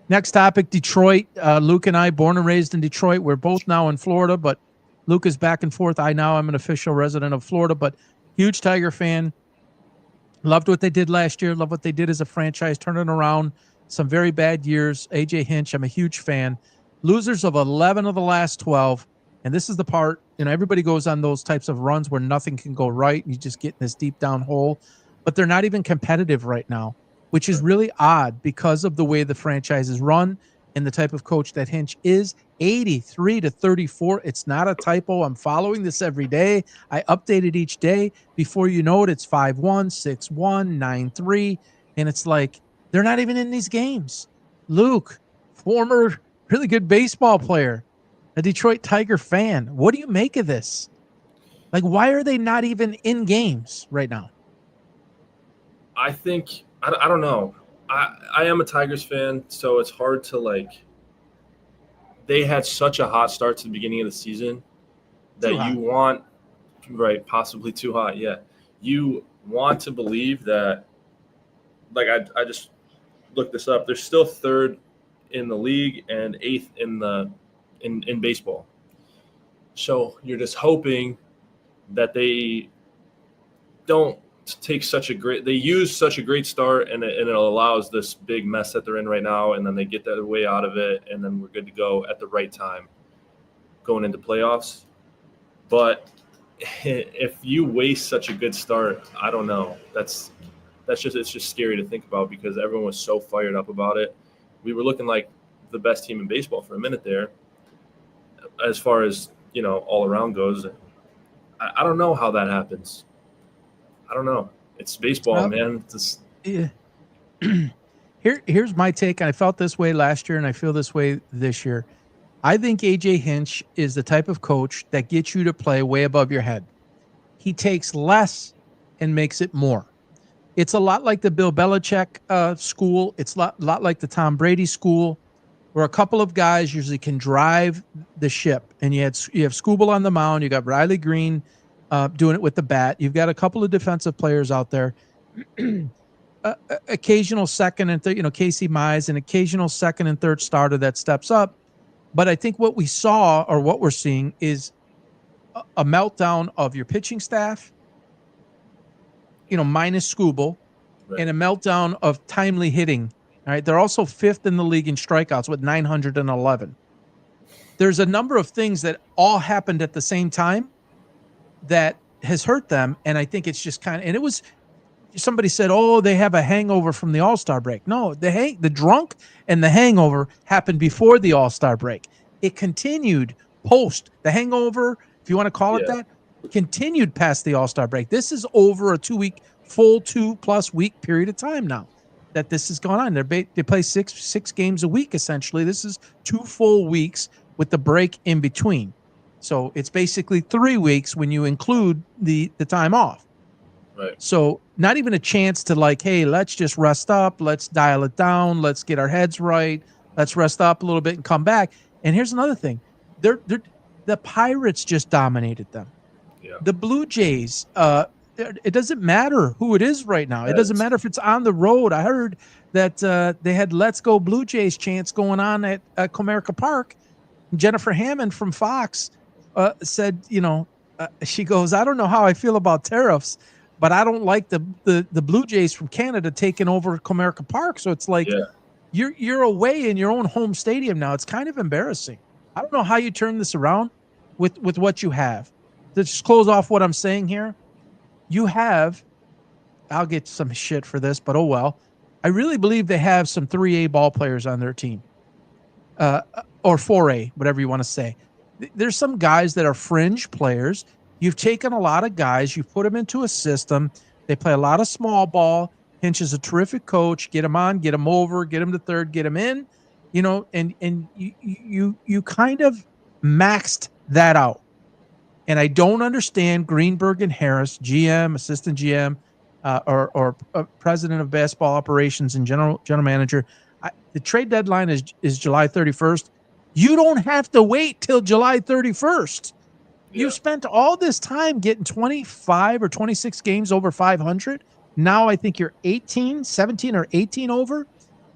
next topic, Detroit. Luke and I, born and raised in Detroit. We're both now in Florida, but Luke is back and forth. I'm an official resident of Florida, but huge Tiger fan. Loved what they did last year. Love what they did as a franchise, turning around some very bad years. AJ Hinch, I'm a huge fan. Losers of 11 of the last 12. And this is the part, everybody goes on those types of runs where nothing can go right. You just get in this deep down hole. But they're not even competitive right now, which is really odd because of the way the franchise is run and the type of coach that Hinch is. 83-34. It's not a typo. I'm following this every day. I update it each day. Before you know it, it's 5-1, 6-1, 9-3. And it's like, they're not even in these games. Luke, former really good baseball player, a Detroit Tiger fan. What do you make of this? Like, why are they not even in games right now? I think, I don't know. I am a Tigers fan, so it's hard to like. They had such a hot start to the beginning of the season that Too hot. you want, right? Possibly too hot. Yeah, you want to believe that. Like I just looked this up. They're still third in the league and eighth in baseball. So you're just hoping that they don't take such a great. They use such a great start, and it allows this big mess that they're in right now, and then they get their way out of it, and then we're good to go at the right time going into playoffs. But if you waste such a good start, I don't know. It's just scary to think about because everyone was so fired up about it. We were looking like the best team in baseball for a minute there, as far as all around goes. I don't know how that happens. I don't know. It's baseball, Well, man. Yeah. Here's my take. I felt this way last year, and I feel this way this year. I think AJ Hinch is the type of coach that gets you to play way above your head. He takes less and makes it more. It's a lot like the Bill Belichick school. It's a lot like the Tom Brady school, where a couple of guys usually can drive the ship. And you have Scooble on the mound. You got Riley Green doing it with the bat. You've got a couple of defensive players out there. Occasional second and third, Casey Mize, an occasional second and third starter that steps up. But I think what we saw or what we're seeing is a meltdown of your pitching staff, minus Scooble, Right. and a meltdown of timely hitting. All right. They're also fifth in the league in strikeouts with 911. There's a number of things that all happened at the same time that has hurt them. And I think it's just and it was, somebody said, oh, they have a hangover from the All-Star break. No, the drunk and the hangover happened before the All-Star break. It continued post the hangover, if you want to call it that, continued past the All-Star break. This is over a 2+ week period of time now that this has gone on. They play six games a week, essentially. This is 2 full weeks with the break in between. So it's basically 3 weeks when you include the time off. Right. So not even a chance to hey, let's just rest up. Let's dial it down. Let's get our heads right. Let's rest up a little bit and come back. And here's another thing. The Pirates just dominated them. Yeah. The Blue Jays, it doesn't matter who it is right now. It doesn't matter if it's on the road. I heard that they had Let's Go Blue Jays chants going on at Comerica Park. Jennifer Hammond from Fox said, she goes, I don't know how I feel about tariffs, but I don't like the Blue Jays from Canada taking over Comerica Park. So it's you're away in your own home stadium now. It's kind of embarrassing. I don't know how you turn this around with what you have. To just close off what I'm saying here, you have, I'll get some shit for this, but oh well. I really believe they have some 3A ball players on their team, or 4A, whatever you want to say. There's some guys that are fringe players. You've taken a lot of guys, you've put them into a system. They play a lot of small ball. Hinch is a terrific coach. Get them on, get them over, get them to third, get them in. And you kind of maxed that out. And I don't understand Greenberg and Harris, GM, assistant GM, or president of basketball operations and general manager. The trade deadline is July 31st. You don't have to wait till July 31st. You spent all this time getting 25 or 26 games over 500. Now I think you're 17 or 18 over.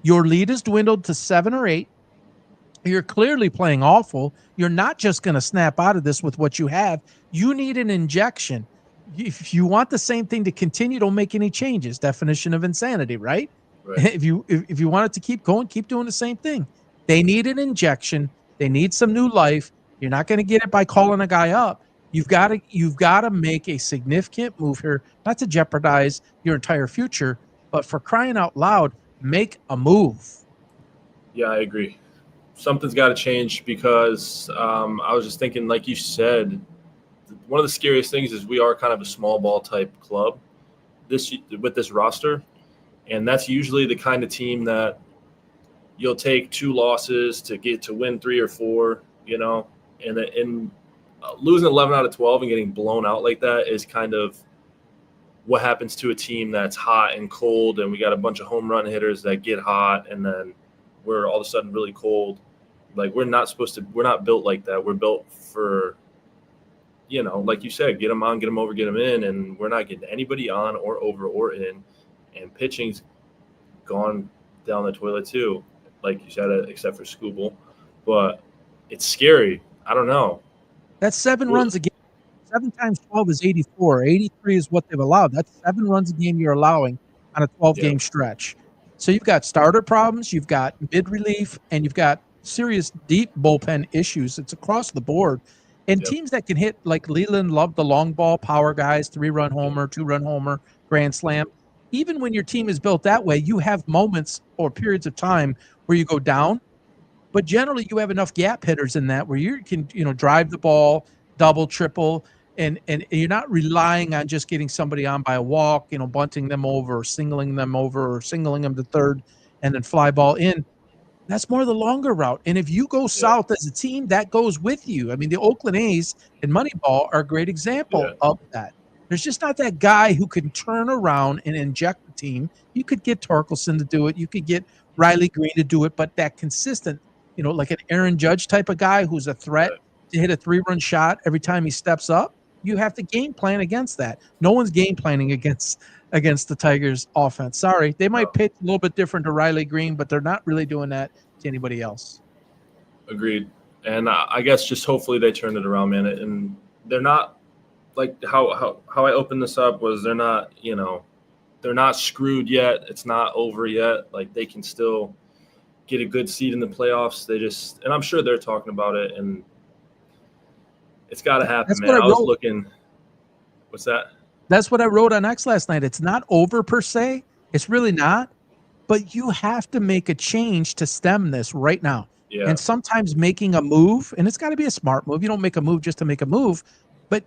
Your lead has dwindled to 7 or 8. You're clearly playing awful. You're not just going to snap out of this with what you have. You need an injection. If you want the same thing to continue, don't make any changes. Definition of insanity, right? If you want it to keep going, keep doing the same thing. They need an injection. They need some new life. You're not going to get it by calling a guy up. You've got to make a significant move here, not to jeopardize your entire future, but for crying out loud, make a move. Yeah, I agree. Something's got to change because I was just thinking, like you said, one of the scariest things is we are kind of a small ball type club with this roster, and that's usually the kind of team that you'll take 2 losses to get to win 3 or 4, and losing 11 out of 12 and getting blown out like that is kind of what happens to a team that's hot and cold, and we got a bunch of home run hitters that get hot, and then we're all of a sudden really cold. Like, we're not built like that. We're built for, like you said, get them on, get them over, get them in, and we're not getting anybody on or over or in, and pitching's gone down the toilet too, like you said, except for Scooble. But it's scary. I don't know. That's 7 runs a game. 7 times 12 is 84. 83 is what they've allowed. That's 7 runs a game you're allowing on a 12-game stretch. So you've got starter problems, you've got mid-relief, and you've got serious deep bullpen issues. It's across the board. And teams that can hit, like Leland, love the long ball, power guys, 3-run homer, 2-run homer, grand slam. Even when your team is built that way, you have moments or periods of time where you go down. But generally, you have enough gap hitters in that where you can, drive the ball, double, triple, and you're not relying on just getting somebody on by a walk, bunting them over, or singling them to third, and then fly ball in. That's more the longer route. And if you go south as a team, that goes with you. I mean, the Oakland A's and Moneyball are a great example of that. There's just not that guy who can turn around and inject the team. You could get Torkelson to do it. You could get Riley Green to do it, but that consistent, like an Aaron Judge type of guy who's a threat to hit a 3-run shot every time he steps up, you have to game plan against that. No one's game planning against the Tigers offense. Sorry. They might pitch a little bit different to Riley Green, but they're not really doing that to anybody else. Agreed. And I guess just hopefully they turn it around, man. And they're not, like how I opened this up was they're not, they're not screwed yet. It's not over yet. Like, they can still get a good seed in the playoffs. And I'm sure they're talking about it, and it's got to happen, man. I was looking. What's that? That's what I wrote on X last night. It's not over per se. It's really not. But you have to make a change to stem this right now. Yeah. And sometimes making a move, and it's got to be a smart move. You don't make a move just to make a move. But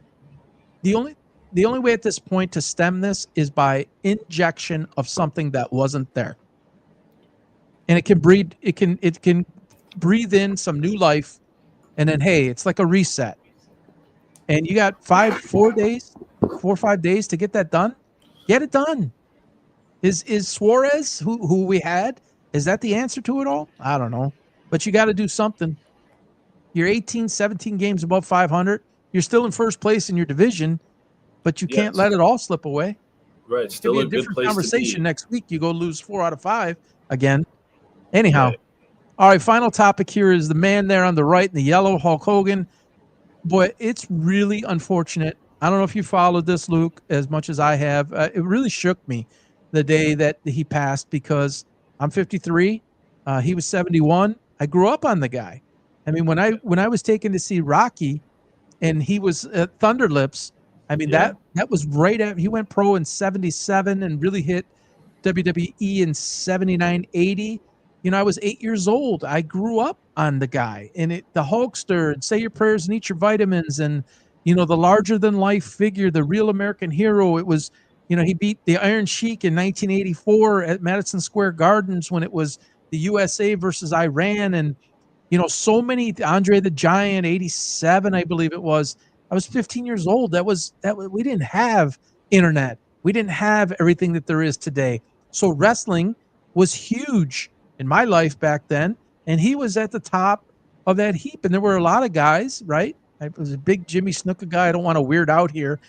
the only way at this point to stem this is by injection of something that wasn't there. And it can breed in some new life, and then hey, it's like a reset. And you got 4 or 5 days to get that done. Get it done. Is Suarez, who we had, is that the answer to it all? I don't know. But you got to do something. You're 18, 17 games above 500. You're still in first place in your division, but you can't let it all slip away. Right. Still a different conversation next week. You go lose 4 out of 5 again. Anyhow. Right. All right, final topic here is the man there on the right in the yellow, Hulk Hogan. Boy, it's really unfortunate. I don't know if you followed this, Luke, as much as I have. It really shook me the day that he passed because I'm 53. He was 71. I grew up on the guy. I mean, when I was taken to see Rocky and he was at Thunder Lips, I mean, that was right after he went pro in 77 and really hit WWE in 79, 80. I was 8 years old. I grew up on the guy, and the Hulkster, say your prayers and eat your vitamins, and the larger than life figure, the real American hero. It was, he beat the Iron Sheik in 1984 at Madison Square Gardens when it was the USA versus Iran, and so many. Andre the Giant, 87, I believe it was. I was 15 years old. That was we didn't have internet. We didn't have everything that there is today. So wrestling was huge in my life back then, and he was at the top of that heap. And there were a lot of guys, right? I was a big Jimmy Snuka guy. I don't want to weird out here.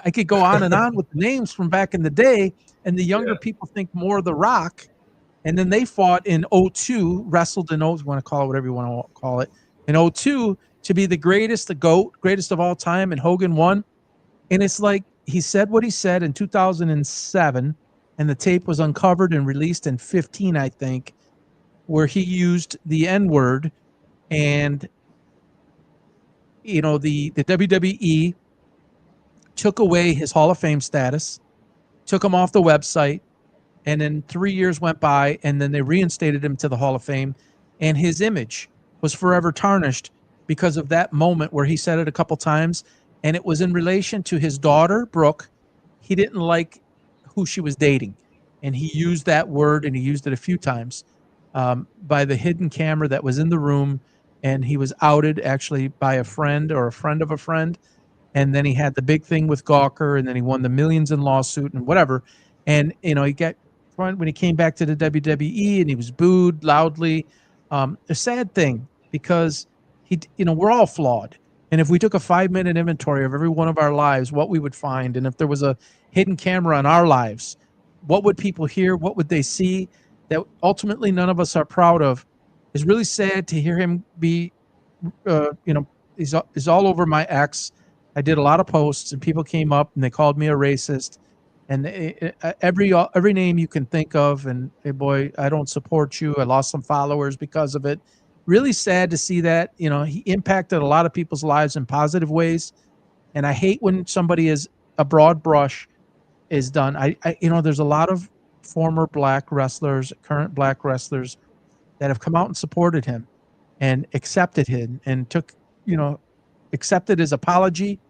I could go on and on with the names from back in the day, and the younger people think more of The Rock. And then they fought in 02, wrestled in 02, you want to call it whatever you want to call it, in 02 to be the greatest, the GOAT, greatest of all time, and Hogan won. And it's like he said what he said in 2007, and the tape was uncovered and released in 15, I think, where he used the N-word, and the WWE took away his Hall of Fame status, took him off the website, and then 3 years went by, and then they reinstated him to the Hall of Fame, and his image was forever tarnished because of that moment where he said it a couple times, and it was in relation to his daughter, Brooke. He didn't like who she was dating, and he used that word, and he used it a few times by the hidden camera that was in the room, and he was outed actually by a friend or a friend of a friend. And then he had the big thing with Gawker, and then he won the millions in lawsuit and whatever. And he got when he came back to the WWE, and he was booed loudly. A sad thing, because we're all flawed. And if we took a 5-minute inventory of every one of our lives, what we would find, and if there was a hidden camera in our lives, what would people hear? What would they see that ultimately none of us are proud of? It's really sad to hear him be, he's all over my ex. I did a lot of posts, and people came up and they called me a racist, and every name you can think of. And hey, boy, I don't support you. I lost some followers because of it. Really sad to see that. He impacted a lot of people's lives in positive ways, and I hate when somebody is a broad brush is done. I there's a lot of former black wrestlers, current black wrestlers, that have come out and supported him and accepted him and accepted his apology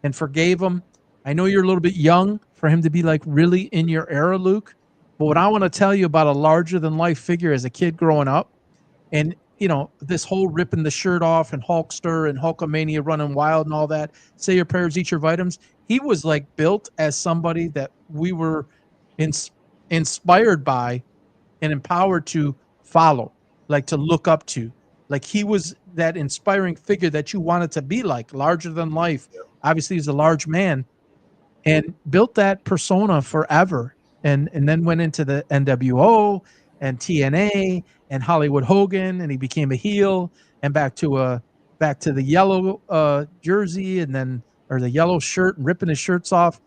and forgave him. I know you're a little bit young for him to be like really in your era, Luke, but what I want to tell you about a larger than life figure as a kid growing up, and this whole ripping the shirt off and Hulkster and Hulkamania running wild and all that, say your prayers, eat your vitamins. He was like built as somebody that we were inspired by and empowered to follow, like to look up to. Like he was that inspiring figure that you wanted to be like, larger than life. Yeah. Obviously, he's a large man and built that persona forever. And then went into the NWO and TNA and Hollywood Hogan, and he became a heel and back to the yellow jersey or the yellow shirt and ripping his shirts off.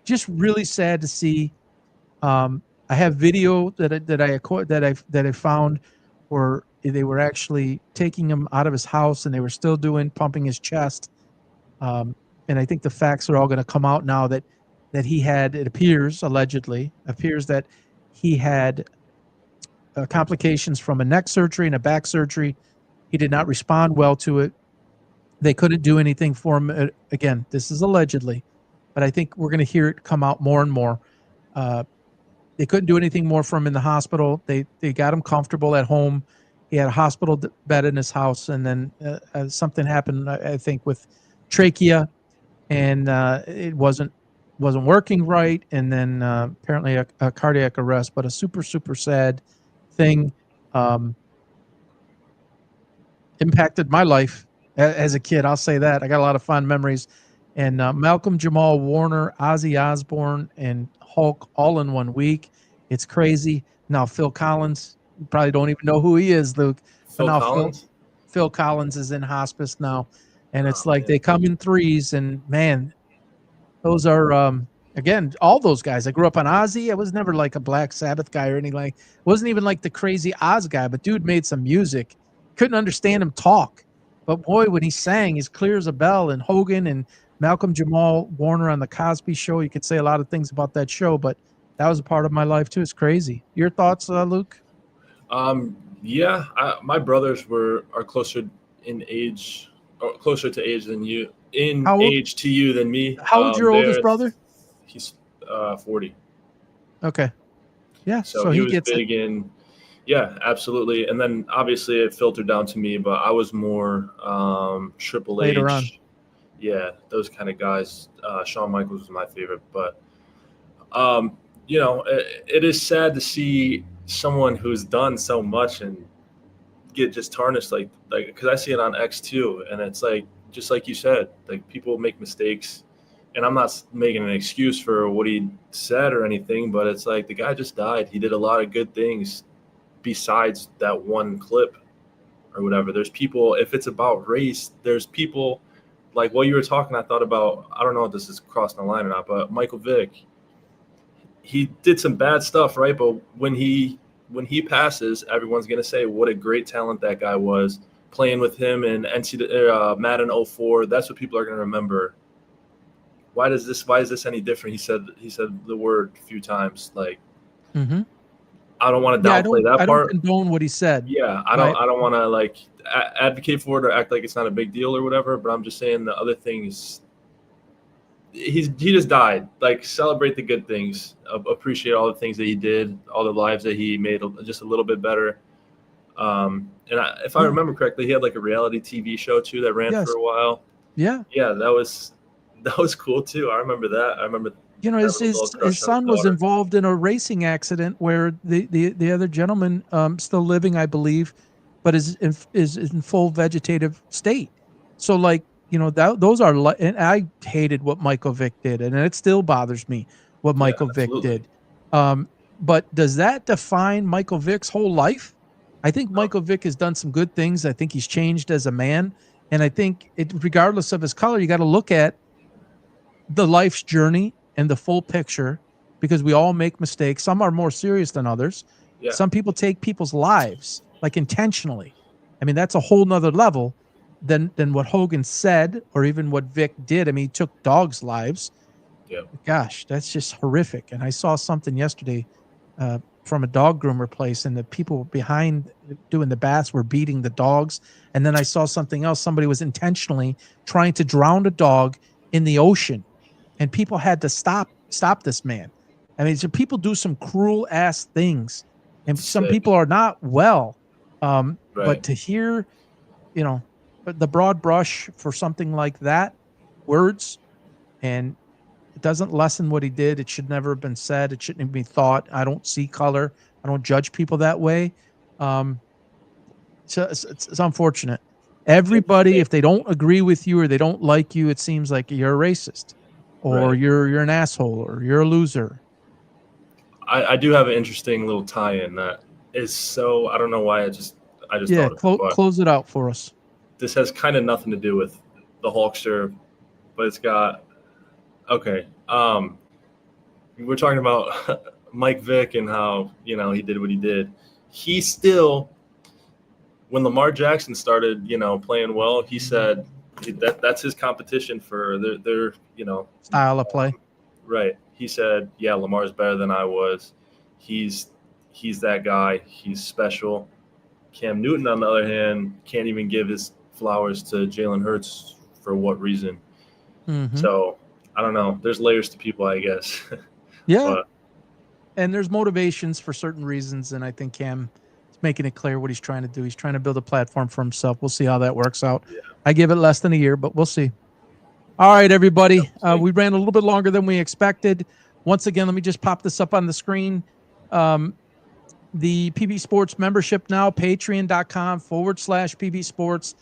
Just really sad to see. I have video that I found where they were actually taking him out of his house and they were still pumping his chest. And I think the facts are all going to come out now that he had, allegedly appears that he had complications from a neck surgery and a back surgery. He did not respond well to it. They couldn't do anything for him. Again, this is allegedly, but I think we're going to hear it come out more and more. They couldn't do anything more for him in the hospital. They got him comfortable at home. He had a hospital bed in his house, and then something happened, I think, with trachea, and it wasn't working right, and then apparently a cardiac arrest. But a super, super sad thing. Impacted my life as a kid. I'll say that. I got a lot of fond memories. And Malcolm Jamal Warner, Ozzy Osbourne, and Hulk all in 1 week. It's crazy. Now Phil Collins, you probably don't even know who he is, Luke. But now Phil Collins is in hospice now. And it's they come in threes. And, man, those are again, all those guys. I grew up on Ozzy. I was never like a Black Sabbath guy or anything. Wasn't even like the crazy Oz guy, but dude made some music. Couldn't understand him talk. But boy, when he sang, he's clear as a bell. And Hogan and Malcolm Jamal Warner on the Cosby Show. You could say a lot of things about that show, but that was a part of my life too. It's crazy. Your thoughts, Luke? Yeah, my brothers are closer in age, or closer to age than you. Age to you than me. How old's your oldest brother? He's 40. Okay. Yeah. So he gets big in. Yeah, absolutely. And then obviously it filtered down to me, but I was more Triple H. Later on. Yeah, those kind of guys. Shawn Michaels was my favorite, but it is sad to see someone who's done so much and get just tarnished, like because I see it on X too, and it's like just like you said, like people make mistakes, and I'm not making an excuse for what he said or anything, but it's like the guy just died. He did a lot of good things besides that one clip or whatever. There's people, if it's about race, there's people. Like what you were talking, I thought about, I don't know if this is crossing the line or not, but Michael Vick, he did some bad stuff, right? But when he passes, everyone's going to say what a great talent that guy was. Playing with him in Madden 04, that's what people are going to remember. Why is this any different? He said the word a few times. Like, I don't want to downplay that part. I don't condone what he said. Yeah, I don't want to like advocate for it or act like it's not a big deal or whatever. But I'm just saying the other things. He just died. Like, celebrate the good things. Appreciate all the things that he did, all the lives that he made just a little bit better. If I remember correctly, he had like a reality TV show too that ran for a while. Yeah. Yeah, that was That was cool too. I remember that. I remember having His a little crush his on his son was daughter. involved in a racing accident where the other gentleman, still living, I believe, but is in full vegetative state. So like, those are and I hated what Michael Vick did, and it still bothers me what Yeah, Michael Vick absolutely. did. But does that define Michael Vick's whole life? I think No, Michael Vick has done some good things. I think he's changed as a man, and I think regardless of his color, you got to look at the life's journey and the full picture, because we all make mistakes. Some are more serious than others. yeah, Some people take people's lives like intentionally. I mean, that's a whole nother level than what Hogan said or even what Vic did. I mean, he took dogs' lives. yeah. Gosh, that's just horrific. And I saw something yesterday from a dog groomer place, and the people behind doing the baths were beating the dogs. And then I saw something else. Somebody was intentionally trying to drown a dog in the ocean, and people had to stop this man. I mean, so people do some cruel ass things, and It's some people sick. are not well. But Right. to hear, you know, the broad brush for something like that, words, and it doesn't lessen what he did. It should never have been said. It shouldn't even be thought. I don't see color. I don't judge people that way. Um, so it's unfortunate. Everybody, if they don't agree with you or they don't like you, it seems like you're a racist, or Right. you're an asshole, or you're a loser. I do have an interesting little tie-in that is so I don't know why I just Yeah, thought of it, but close it out for us. this has kind of nothing to do with the Hulkster, but it's got okay. We're talking about Mike Vick and how he did what he did. He still, when Lamar Jackson started playing well, he said that's his competition for their Style of play. right. He said, yeah, Lamar's better than I was. He's that guy. He's special. Cam Newton, on the other hand, can't even give his flowers to Jalen Hurts for what reason. Mm-hmm. So I don't know. There's layers to people, I guess. Yeah, But and there's motivations for certain reasons, and I think Cam is making it clear what he's trying to do. He's trying to build a platform for himself. We'll see how that works out. yeah, I give it less than a year, but we'll see. All right, everybody. We ran a little bit longer than we expected. Once again, let me just pop this up on the screen. The PB Sports membership now, patreon.com/PB Sports.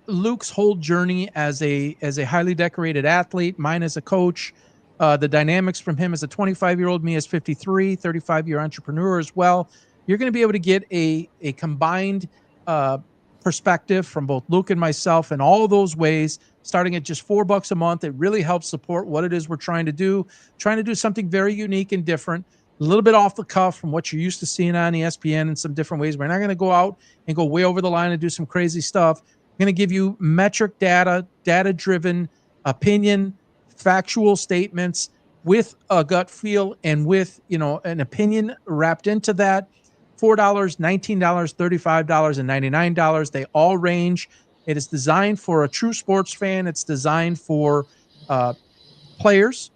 Luke's whole journey as a highly decorated athlete, mine as a coach, the dynamics from him as a 25-year-old, me as 53, 35-year entrepreneur as well. You're going to be able to get a combined perspective from both Luke and myself in all those ways, starting at just $4 a month. It really helps support what it is we're trying to do something very unique and different, a little bit off the cuff from what you're used to seeing on ESPN in some different ways. We're not going to go out and go way over the line and do some crazy stuff. I'm going to give you metric data-driven opinion, factual statements with a gut feel and with, an opinion wrapped into that. $4, $19, $35, and $99. They all range. It is designed for a true sports fan. It's designed for players,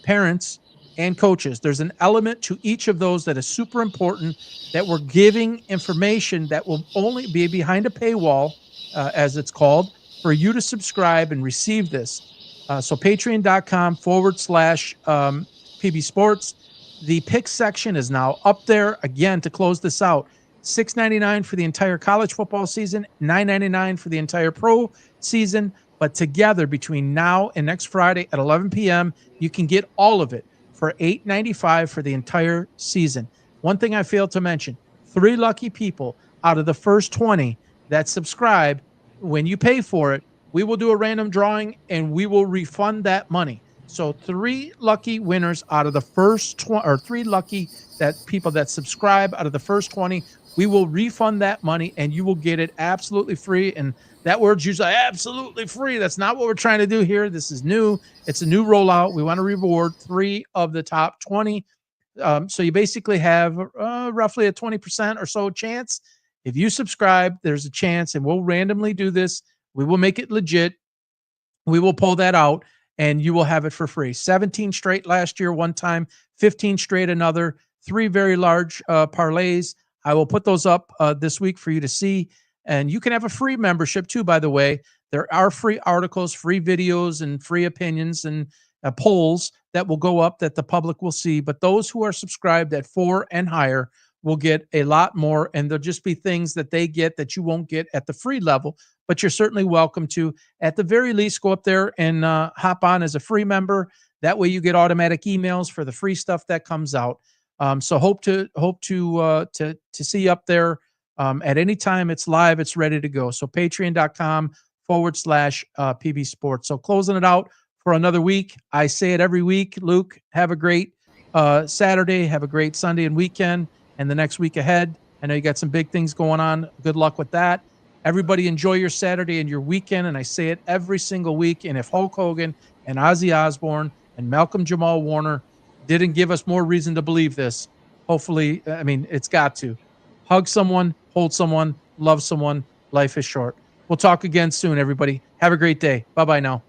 parents, and coaches. There's an element to each of those that is super important, that we're giving information that will only be behind a paywall, as it's called, for you to subscribe and receive this. So patreon.com/PB Sports. The pick section is now up there. Again, to close this out, $6.99 for the entire college football season, $9.99 for the entire pro season. But together, between now and next Friday at 11 p.m., you can get all of it for $8.95 for the entire season. One thing I failed to mention, 3 lucky people out of the first 20 that subscribe, when you pay for it, we will do a random drawing and we will refund that money. So 3 lucky winners out of the first 20, or 3 lucky people that subscribe out of the first 20, we will refund that money and you will get it absolutely free. And that word's usually absolutely free. That's not what we're trying to do here. This is new. It's a new rollout. We want to reward 3 of the top 20. So you basically have roughly a 20% or so chance. If you subscribe, there's a chance, and we'll randomly do this. We will make it legit. We will pull that out, and you will have it for free. 17 straight last year, one time, 15 straight another, 3 very large parlays. I will put those up this week for you to see. And you can have a free membership too, by the way. There are free articles, free videos, and free opinions and polls that will go up that the public will see. But those who are subscribed at 4 and higher will get a lot more, and there'll just be things that they get that you won't get at the free level, but you're certainly welcome to. At the very least, go up there and hop on as a free member. That way you get automatic emails for the free stuff that comes out. So hope to see you up there at any time. It's live, it's ready to go. So patreon.com/PB Sports. So closing it out for another week. I say it every week. Luke, have a great Saturday. Have a great Sunday and weekend and the next week ahead. I know you got some big things going on. Good luck with that. Everybody enjoy your Saturday and your weekend. And I say it every single week. And if Hulk Hogan and Ozzy Osbourne and Malcolm Jamal Warner didn't give us more reason to believe this, hopefully, I mean, it's got to. Hug someone, hold someone, love someone. Life is short. We'll talk again soon, everybody. Have a great day. Bye-bye now.